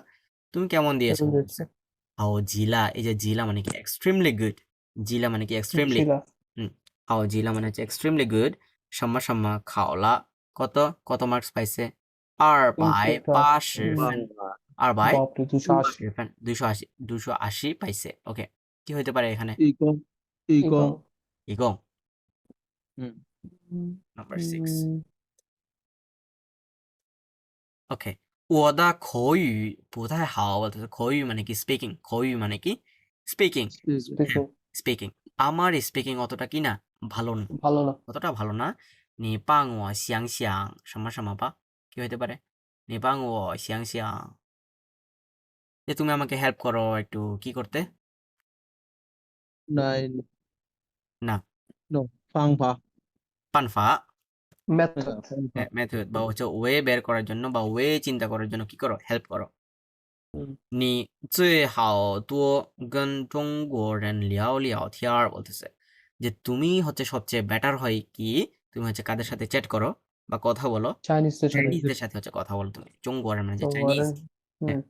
তুমি কেমন দিয়েছো কেমন দিয়েছে হাও জিলা এই যে জিলা মানে কি এক্সট্রিমলি গুড জিলা মানে কি এক্সট্রিমলি শিলা হাও জিলা মানে হচ্ছে এক্সট্রিমলি গুড সাম্মা খাওলা কত মার্কস পাইছে 280分বাপরে 280 280 280 পাইছে ওকে কি হইতে পারে এখানে ইকং ইকং ইগং হুম নাম্বার 6 ওকে 我的口语不太好বলতেছে口语মানে কি স্পিকিং 口语মানে কি স্পিকিং স্পিকিং আমার স্পিকিং অতটা কি না ভালো না ভালো না অতটা ভালো না 你帮我想想什么吧কি হইতে পারে 你帮我想想যে তুমি আমাকে হেল্প করো একটু কি করতে নাইন না নো ফাংফা পানফা মেথড মেথড বা হচ্ছে ওয়ে বের করার জন্য বা ওয়ে চিন্তা করার জন্য কি করো হেল্প করো 你最好多跟中国人聊聊天儿বলতেছে যে তুমি হচ্ছে সবচেয়ে বেটার হয় কি তুমি হচ্ছে কাদের সাথে চ্যাট করো বা কথা বলো চাইনিজদের সাথে চাইনিজদের সাথে হচ্ছে কথা বলো তুমি জঙ্গোয়ার মানে হচ্ছে চাইনিজ হুম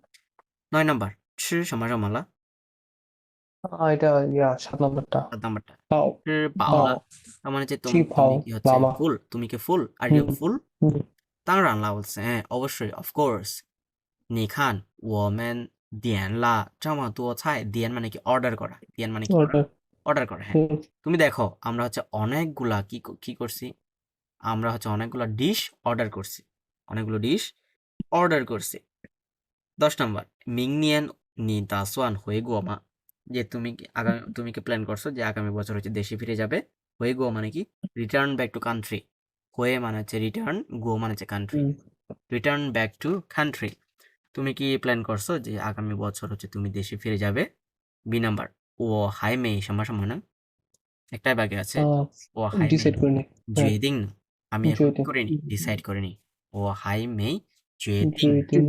9 নম্বর 吃什么了 এটা 7 নম্বরটা 7 নম্বরটা 饱 吃饱了 তার মানে হচ্ছে 气 তুমি 泡 কি হচ্ছে 饱吗 ফুল তুমি কি ফুল আর ইউ ফুল 嗯 当然啦বলছে হ্যাঁ অবশ্যই অফ কোর্স 你看我们点了这么多菜点মানে কি অর্ডার করা点মানে কি order অর্ডার করা হ্যাঁ তুমি দেখো আমরা হচ্ছে অনেকগুলা কি করছি আমরা হচ্ছে অনেকগুলা ডিশ অর্ডার করছি 10 নম্বর মিংনিয়ান নি দাসওয়ান হয়ে গোমা যে তুমি কি প্ল্যান করছো যে আগামী বছর হচ্ছে দেশে ফিরে যাবে হয়ে গো মানে কি রিটার্ন ব্যাক টু কান্ট্রি হয়ে মানে হচ্ছে রিটার্ন গো মানে হচ্ছে country return back to country তুমি কি প্ল্যান করছো যে আগামী বছর হচ্ছে তুমি দেশে ফিরে যাবে বি নাম্বার ও হাই মে না একটাই বাকি আছে ও হাই মে ডিসাইড করে নি জুয়েদিং আমি এখন জুয়েদিং। করিনি ডিসাইড করিনি ও হাই মে জুয়েদিং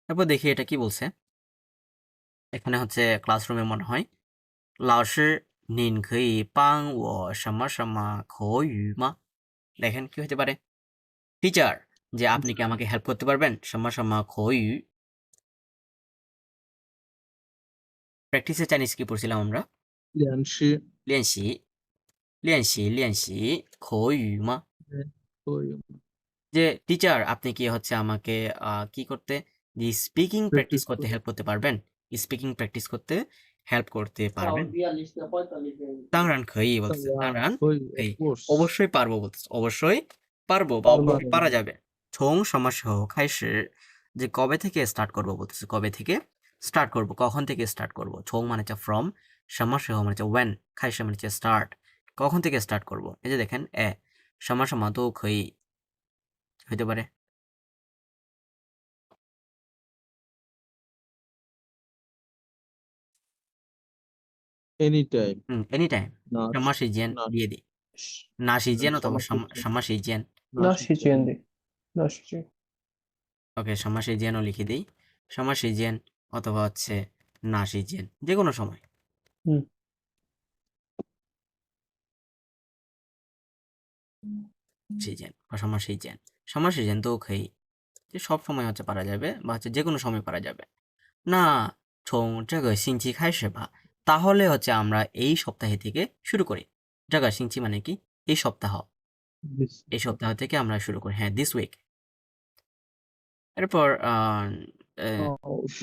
তারপর দেখি এটা কি বলছে এখানে হচ্ছে ক্লাসরুমে মনে হয় 老师您可以帮我什么口语吗 দেখেন কি হতে পারে টিচার যে আপনি কি আমাকে হেল্প করতে পারবেন? সম্মা খয়ু। প্র্যাকটিসে চাইনিজ কি পড়ছিলাম আমরা? 练习 লিয়ানশি, লিয়ানশি, খয়ু মা। 可以 যে টিচার আপনি কি হচ্ছে আমাকে কি করতে দি স্পিকিং প্র্যাকটিস practice করতে 可 হেল্প করতে পারবেন? স্পিকিং প্র্যাকটিস করতে হেল্প করতে 到 পারবেন? 40 তাংরান খয়ি 当 বলতেছে। 然 তাংরান 可以 of খয়ি। course অবশ্যই পারবো বলতেছে। অবশ্যই পারবো বা পারবো। অবশ্যই পারা যাবে। 총 সমস্যা খাইশি যে কবে থেকে স্টার্ট করব বলতেছে। কবে থেকে স্টার্ট করব? কখন থেকে স্টার্ট করব? 총 মানে হচ্ছে ফ্রম, সমস্যা মানে হচ্ছে when, খাইশি মানে হচ্ছে স্টার্ট। কখন থেকে স্টার্ট করব? এই যে দেখেন সমস্যা তো খয়ি হইতে পারে। anytime any time. 那 什么时间 那 দিয়ে দিই। না সিজেন অথবা 什么时间 什么时间 那 না 时 শিচেন 间 দি না শিচেন ওকে 什么时间ও লিখে দিই। 什么时间অথবা হচ্ছে না সিজেন যে কোনো সময়। হুম সিজেন বা 什么时间 什么时间都可以যে সব সময় হচ্ছে পারা যাবে বা হচ্ছে যে কোনো সময় পারা যাবে। না 从这个星期开始吧 তাহলে হচ্ছে আমরা এই সপ্তাহে থেকে শুরু করি। 这个星期মানে কি? এই সপ্তাহ। this এই সপ্তাহ থেকে আমরা শুরু করি। হ্যাঁ, this week। এরপর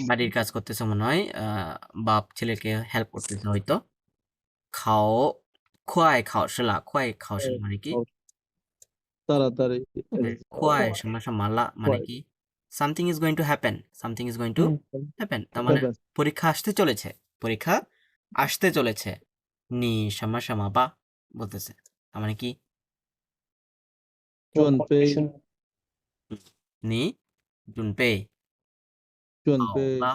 বাড়ির কাজ করতেছে মনে হয়। বাপ ছেলেকে হেল্প করতেছে হয়তো। খাও, খোয়াই খাওয়াশলা, খোয়াই খাওয়াশলা মানে কি? 好 তাড়াতাড়ি খোয়াই সমস্যা লা মানে হয় কি? Something is going to happen, something is going to hmm happen. তার মানে Happen পরীক্ষা আসতে চলেছে, পরীক্ষা আসতে চলেছে। নি সমস্যা বা বলতেছে। তার মানে কি? 做 准备 condition নি জুনপে 准 হাও 备 বা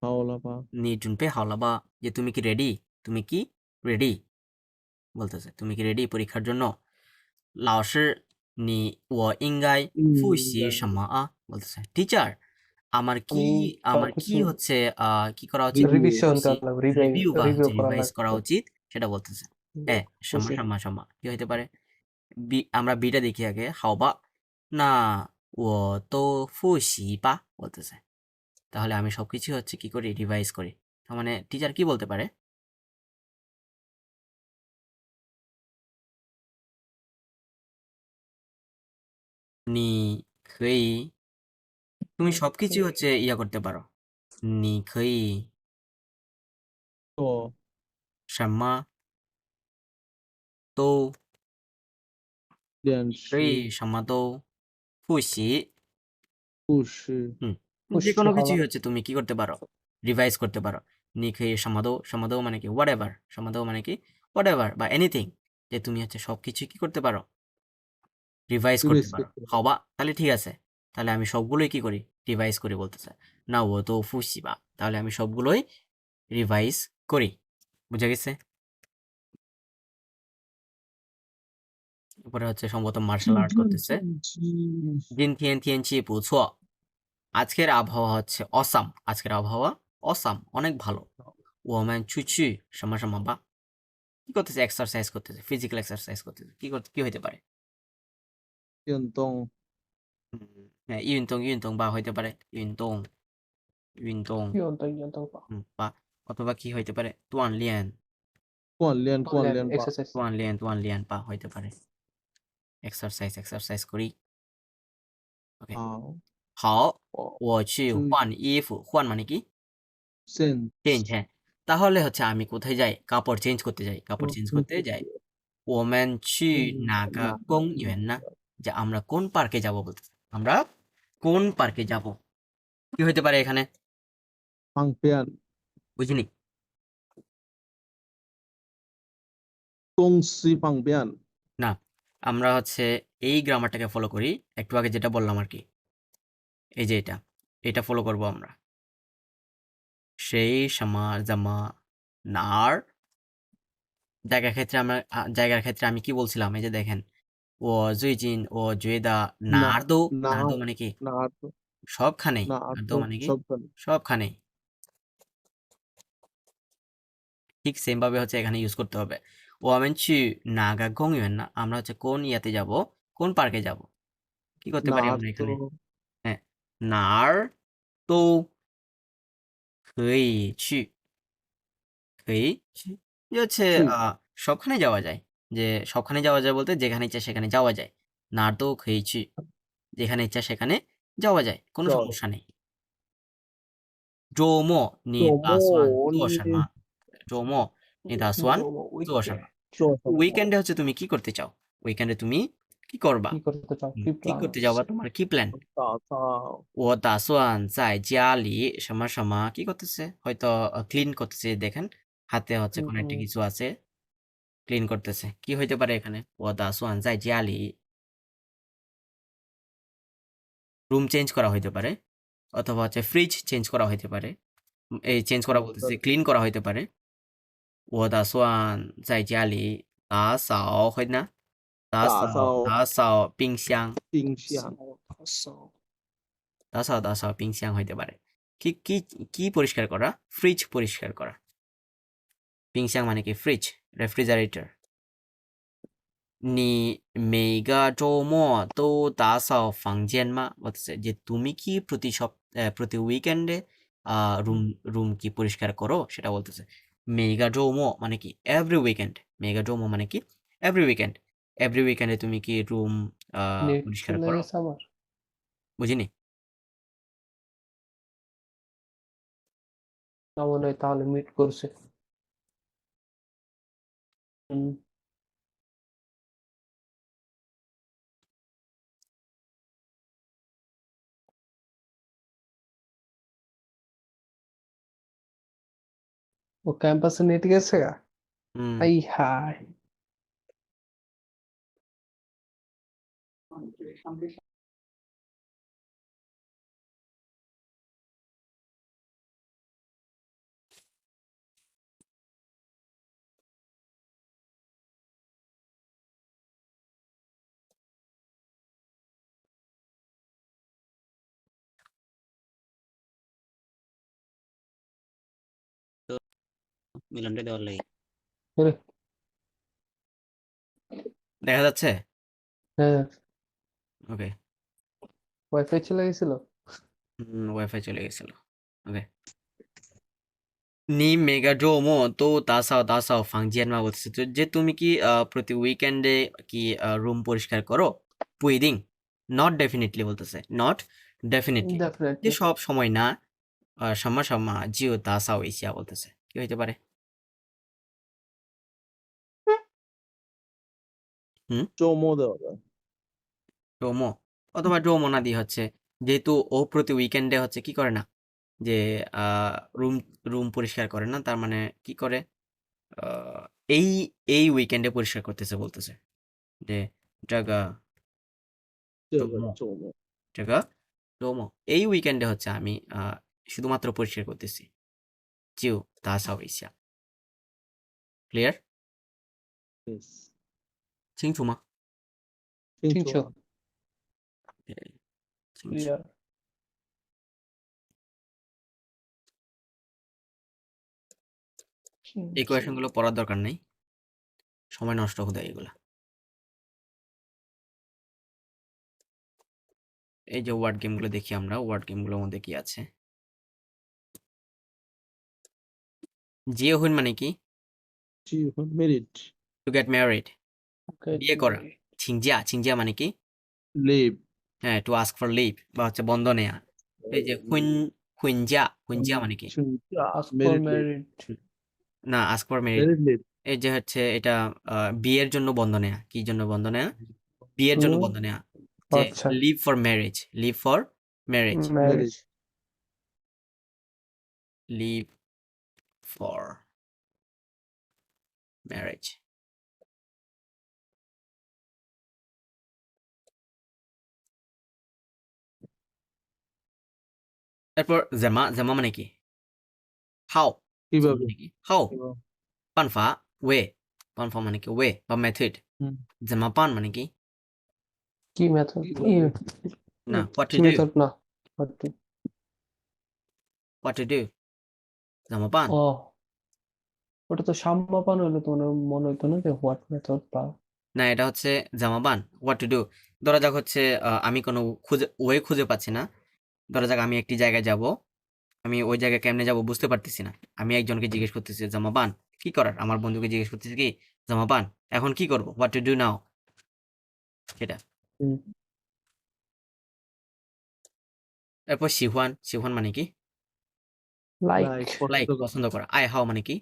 好了吧 নি জুনপে হাও বা যে তুমি কি রেডি? তুমি কি রেডি? বলতেছে তুমি কি রেডি পরীক্ষার জন্য? 老师你我应该复习什么啊 বলতেছে টিচার আমার কি আমি কিছু হচ্ছে কি করা উচিত? Review রিভিশন বুঝছি। করা রিভিউ বা রিভিউ হচ্ছে করা রিভাইজ করা লাগবে উচিত সেটা বলতেছে। বুঝছি সামা কি হইতে পারে? আমরা বিটা দেখি আগে হাওবা না ও তো ফুসি বা বলতেছে। তাহলে আমি সবকিছু হচ্ছে কি করি? রিভাইজ করি। তার মানে টিচার কি বলতে পারে? নি খই তুমি সবকিছু হচ্ছে ইয়া করতে পারো। নি খই 做什么都练可以习什么都复习。不是 হুম। যে পুষ্টি কোনো হলা কিছুই হচ্ছে তুমি কি করতে পারো? রিভাইজ করতে পারো। নিখে সমাদো মানে কি? হোয়াটএভার। সমাদো মানে কি? হোয়াটএভার বা এনিথিং। যে তুমি হচ্ছে সবকিছুই কি করতে পারো? রিভাইজ করতে রিভাইজ পারো। করতে পারো। হবা তাহলে ঠিক আছে। তাহলে আমি সবগুলোই কি করি? রিভাইজ করি বলতেছে। না ও তো ফুসিবা। তাহলে আমি সবগুলোই রিভাইজ করি। বুঝা গেছে? এরপরে হচ্ছে সম্ভবত মার্শাল আর্ট করতেছে। 今天天气不错 আজকের আবহাওয়া হচ্ছে অসাম। আজকের আবহাওয়া অসাম অনেক ভালো। 我们出去什么什么吧 কি করতেছে? এক্সারসাইজ করতেছে, ফিজিক্যাল এক্সারসাইজ করতেছে। কি হইতে পারে? 运动 হ্যাঁ, ইউনতং বা হইতে পারে ইউনতং ইয়ন্ত বা বা অথবা কি হইতে পারে? 锻炼锻炼吧 এক্সারসাইজ 锻炼বা হইতে পারে। এক্সারসাইজ করি। ওকে 好 হাও 我 我去换衣服换মানে কি? 现 চেঞ্জ হ্যাঁ। তাহলে হচ্ছে আমি কোথায় যাই? কাপড় চেঞ্জ করতে যাই। কাপড় চেঞ্জ করতে যাই। 我们去哪个公园呢? যে আমরা কোন পার্কে যাব বলতেছে। আমরা কোন পার্কে যাব? কি হইতে পারে এখানে? 旁边 বুঝিনি? 公司旁边 না। আমরা হচ্ছে এই গ্রামারটাকে ফলো করি। একটু আগে যেটা বললাম আরকি। এই যে এটা ফলো করব আমরা। সেই জামা নার জায়গার ক্ষেত্রে আমি কি বলছিলাম? এই যে দেখেন, 我最近我觉得哪儿都 哪 哪儿都মানে কি? 哪 সবখানেই। 哪 নার দো 都 মানে কি? 上班 সবখানেই। ঠিক সেম ভাবে হচ্ছে এখানে ইউজ করতে হবে। 我们去哪个公园呢? আমরা হচ্ছে কোন ইয়াতে যাব? কোন পার্কে যাব? কি করতে পারি哪 আমরা এখানে 都 হ্যাঁ নার তো কই চি কই চি যে হচ্ছে 去 সবখানে যাওয়া যায় যে সবখানে যাওয়া যায় বলতে যেখানে ইচ্ছা সেখানে যাওয়া যায় নার তো কই চি যেখানে ইচ্ছা সেখানে যাওয়া যায় কোনো 叫 সমস্যা নেই 周末你周打算末做什么？周末你打算 জমা 做什 উইকেন্ড 么？做什么？ উইকেন্ডে হচ্ছে তুমি কি করতে চাও? উইকেন্ডে তুমি কি করবা? কি করতে চাও কি কি প্ল্যান করতে আছে যাওয়া তোমার কি প্ল্যান? 打算我打算在家里什么什么কি করতেছে? হয়তো ক্লিন করতেছে দেখেন হাতে হচ্ছে কোনো একটা কিছু আছে ক্লিন করতেছে কি হইতে পারে এখানে? 我打算在家里 রুম চেঞ্জ করা হইতে পারে অথবা হচ্ছে ফ্রিজ চেঞ্জ করা হইতে পারে এই চেঞ্জ করা বলতেছে ক্লিন করা হইতে পারে 我打算在家里打扫会না 打扫打扫打扫冰箱冰箱， 打扫冰箱হইতে পারে কি কি কি পরিষ্কার করা ফ্রিজ পরিষ্কার করা 冰箱মানে কি ফ্রিজ রেফ্রিজারেটর 你每个周末都打扫房间吗বলতেছে যে তুমি কি প্রতি উইকেন্ডে রুম কি পরিষ্কার করো সেটা বলতেছে মেগা ডোমো মানে কি এভরি উইকেন্ড মেগা ডোমো মানে কি এভরি উইকেন্ডে তুমি কি রুম নেট পরিষ্কার চলে করো গেছে আমার বুঝিনি না মনে হয় তাহলে মিট করছে হুম, ও ক্যাম্পাসে নেট গেছে গা হুম আই হাই মিলনটা দেওয়ার লাগে আরে, দেখা যাচ্ছে হ্যাঁ ওকে ওয়াইফাই চলে গেছিল ওয়াইফাই চলে গেছিল ওকে 你每个周末都打扫房间吗বলতেছে তো যে তুমি কি প্রতি উইকেন্ডে কি রুম পরিষ্কার করো 不一定 not definitely বলতেছে not definitely যে ডেফিনেটলি সব সময় না什么只有打扫一下বলতেছে কি হইতে পারে 周末的人 ডোমো অথবা ডোমো না দিয়ে হচ্ছে যেহেতু ও প্রতি উইকেন্ডে হচ্ছে কি করে না যে রুম রুম পরিষ্কার করে না তার মানে কি করে আহ, এই এই উইকেন্ডে পরিষ্কার করতেছে বলতেছে যে জায়গা 这 ডোমো 个周末 জায়গা ডোমো এই উইকেন্ডে হচ্ছে আমি শুধুমাত্র পরিষ্কার করতেছি জিও তা সাওইসা ক্লিয়ার yes 清楚吗清清楚楚了清楚 ক্লিয়ার এই কোয়েশনগুলো পড়ার দরকার নেই সময় নষ্ট হতে এগুলা এই যে ওয়ার্ড গেমগুলো দেখি আমরা ওয়ার্ড গেমগুলোর মধ্যে কি আছে জিও হুইন মানে কি 结婚 marriage টু গেট ম্যারিড বিয়ে করা ছিংজিয়া মানে কি live হ্যাঁ টু আস্ক ফর লিভ বা হচ্ছে বন্ধ নেয়া এই যে হুইনজিয়া মানে কি 请假 ask for married live married না ask for married married live এই যে হচ্ছে এটা বিয়ের জন্য বন্ধ নেয়া কি জন্য বন্ধ নেয়া বিয়ের জন্য বন্ধ নেয়া যে আচ্ছা leave for marriage leave for marriage marriage leave for marriage তারপর জামা মানে কি হাউ কিভাবে মানে কি হাউ কিভাবে? 办法 way 办法মানে কি way বা মেথড হুম। 怎么办মানে কি কি মেথড না what কি to do মেথড না what to do 怎么办 ও ওটা তো সাম্যপান হইলে তো মনে হইতো না যে হোয়াট মেথড বা না এটা হচ্ছে জামাবান হোয়াট টু ডু ধরা যাক হচ্ছে আমি কোনো ওয়ে খুঁজে পাচ্ছি না। ধরা যাক আমি একটি জায়গায় যাব, আমি ওই জায়গায় কেমনে যাব বুঝতে পারতেছি না। আমি একজনকে জিজ্ঞেস করতেছি জামাবান কি করার, আমার বন্ধুকে জিজ্ঞেস করতেছি কি জামাবান এখন কি করব, হোয়াট টু ডু নাও, সেটা। হুম, এরপর শিহুয়ান, শিহুয়ান মানে কি? লাইক লাইক লাইক, পছন্দ করা। পছন্দ করা। আই হাও মানে কি?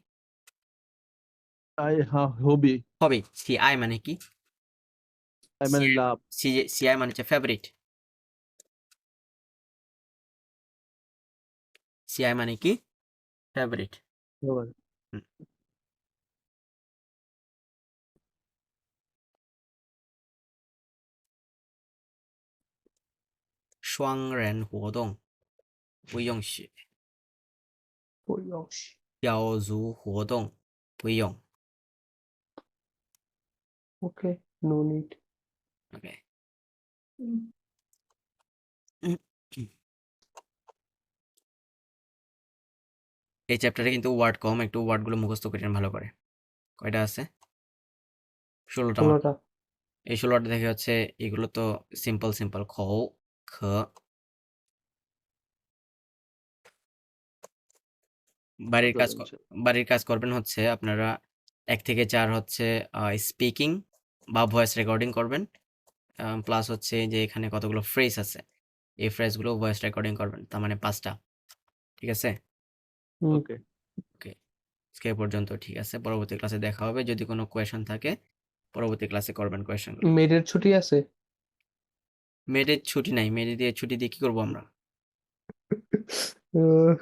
I have hobby. Hobby. See I মানে কি? আই মানে লাভ। সি আই মানে হচ্ছে ফেভারিট। সি আই মানে কি? ফেভারিট। হুম। 双人活动不用学， বয়স小组活动不用。 ওকে নো নিড ওকে। এই চ্যাপ্টারে কিন্তু ওয়ার্ড কম, একটু ওয়ার্ডগুলো মুখস্থ করেন ভালো করে। কয়টা আছে? 16টা মাত্র। 16টা এই 16টা থেকে হচ্ছে এগুলো তো সিম্পল সিম্পল খ খ। বাড়ির কাজ করবেন হচ্ছে আপনারা 1 থেকে 4 হচ্ছে স্পিকিং বা ভয়েস রেকর্ডিং করবেন। প্লাস হচ্ছে যে এখানে কতগুলো ফ্রেজ আছে, এই ফ্রেজগুলো ভয়েস রেকর্ডিং করবেন, তার মানে 5টা। ঠিক আছে? হুম, ওকে। ওকে, আজকে এ পর্যন্ত। ঠিক আছে, পরবর্তী ক্লাসে দেখা হবে। যদি কোনো কোয়েশন থাকে পরবর্তী ক্লাসে করবেন কোয়েশনগুলো। মেয়েদের ছুটি আছে মেয়েদের ছুটি নাই, মেয়েদের দিয়ে ছুটি দিয়ে কি করবো আমরা? আহ,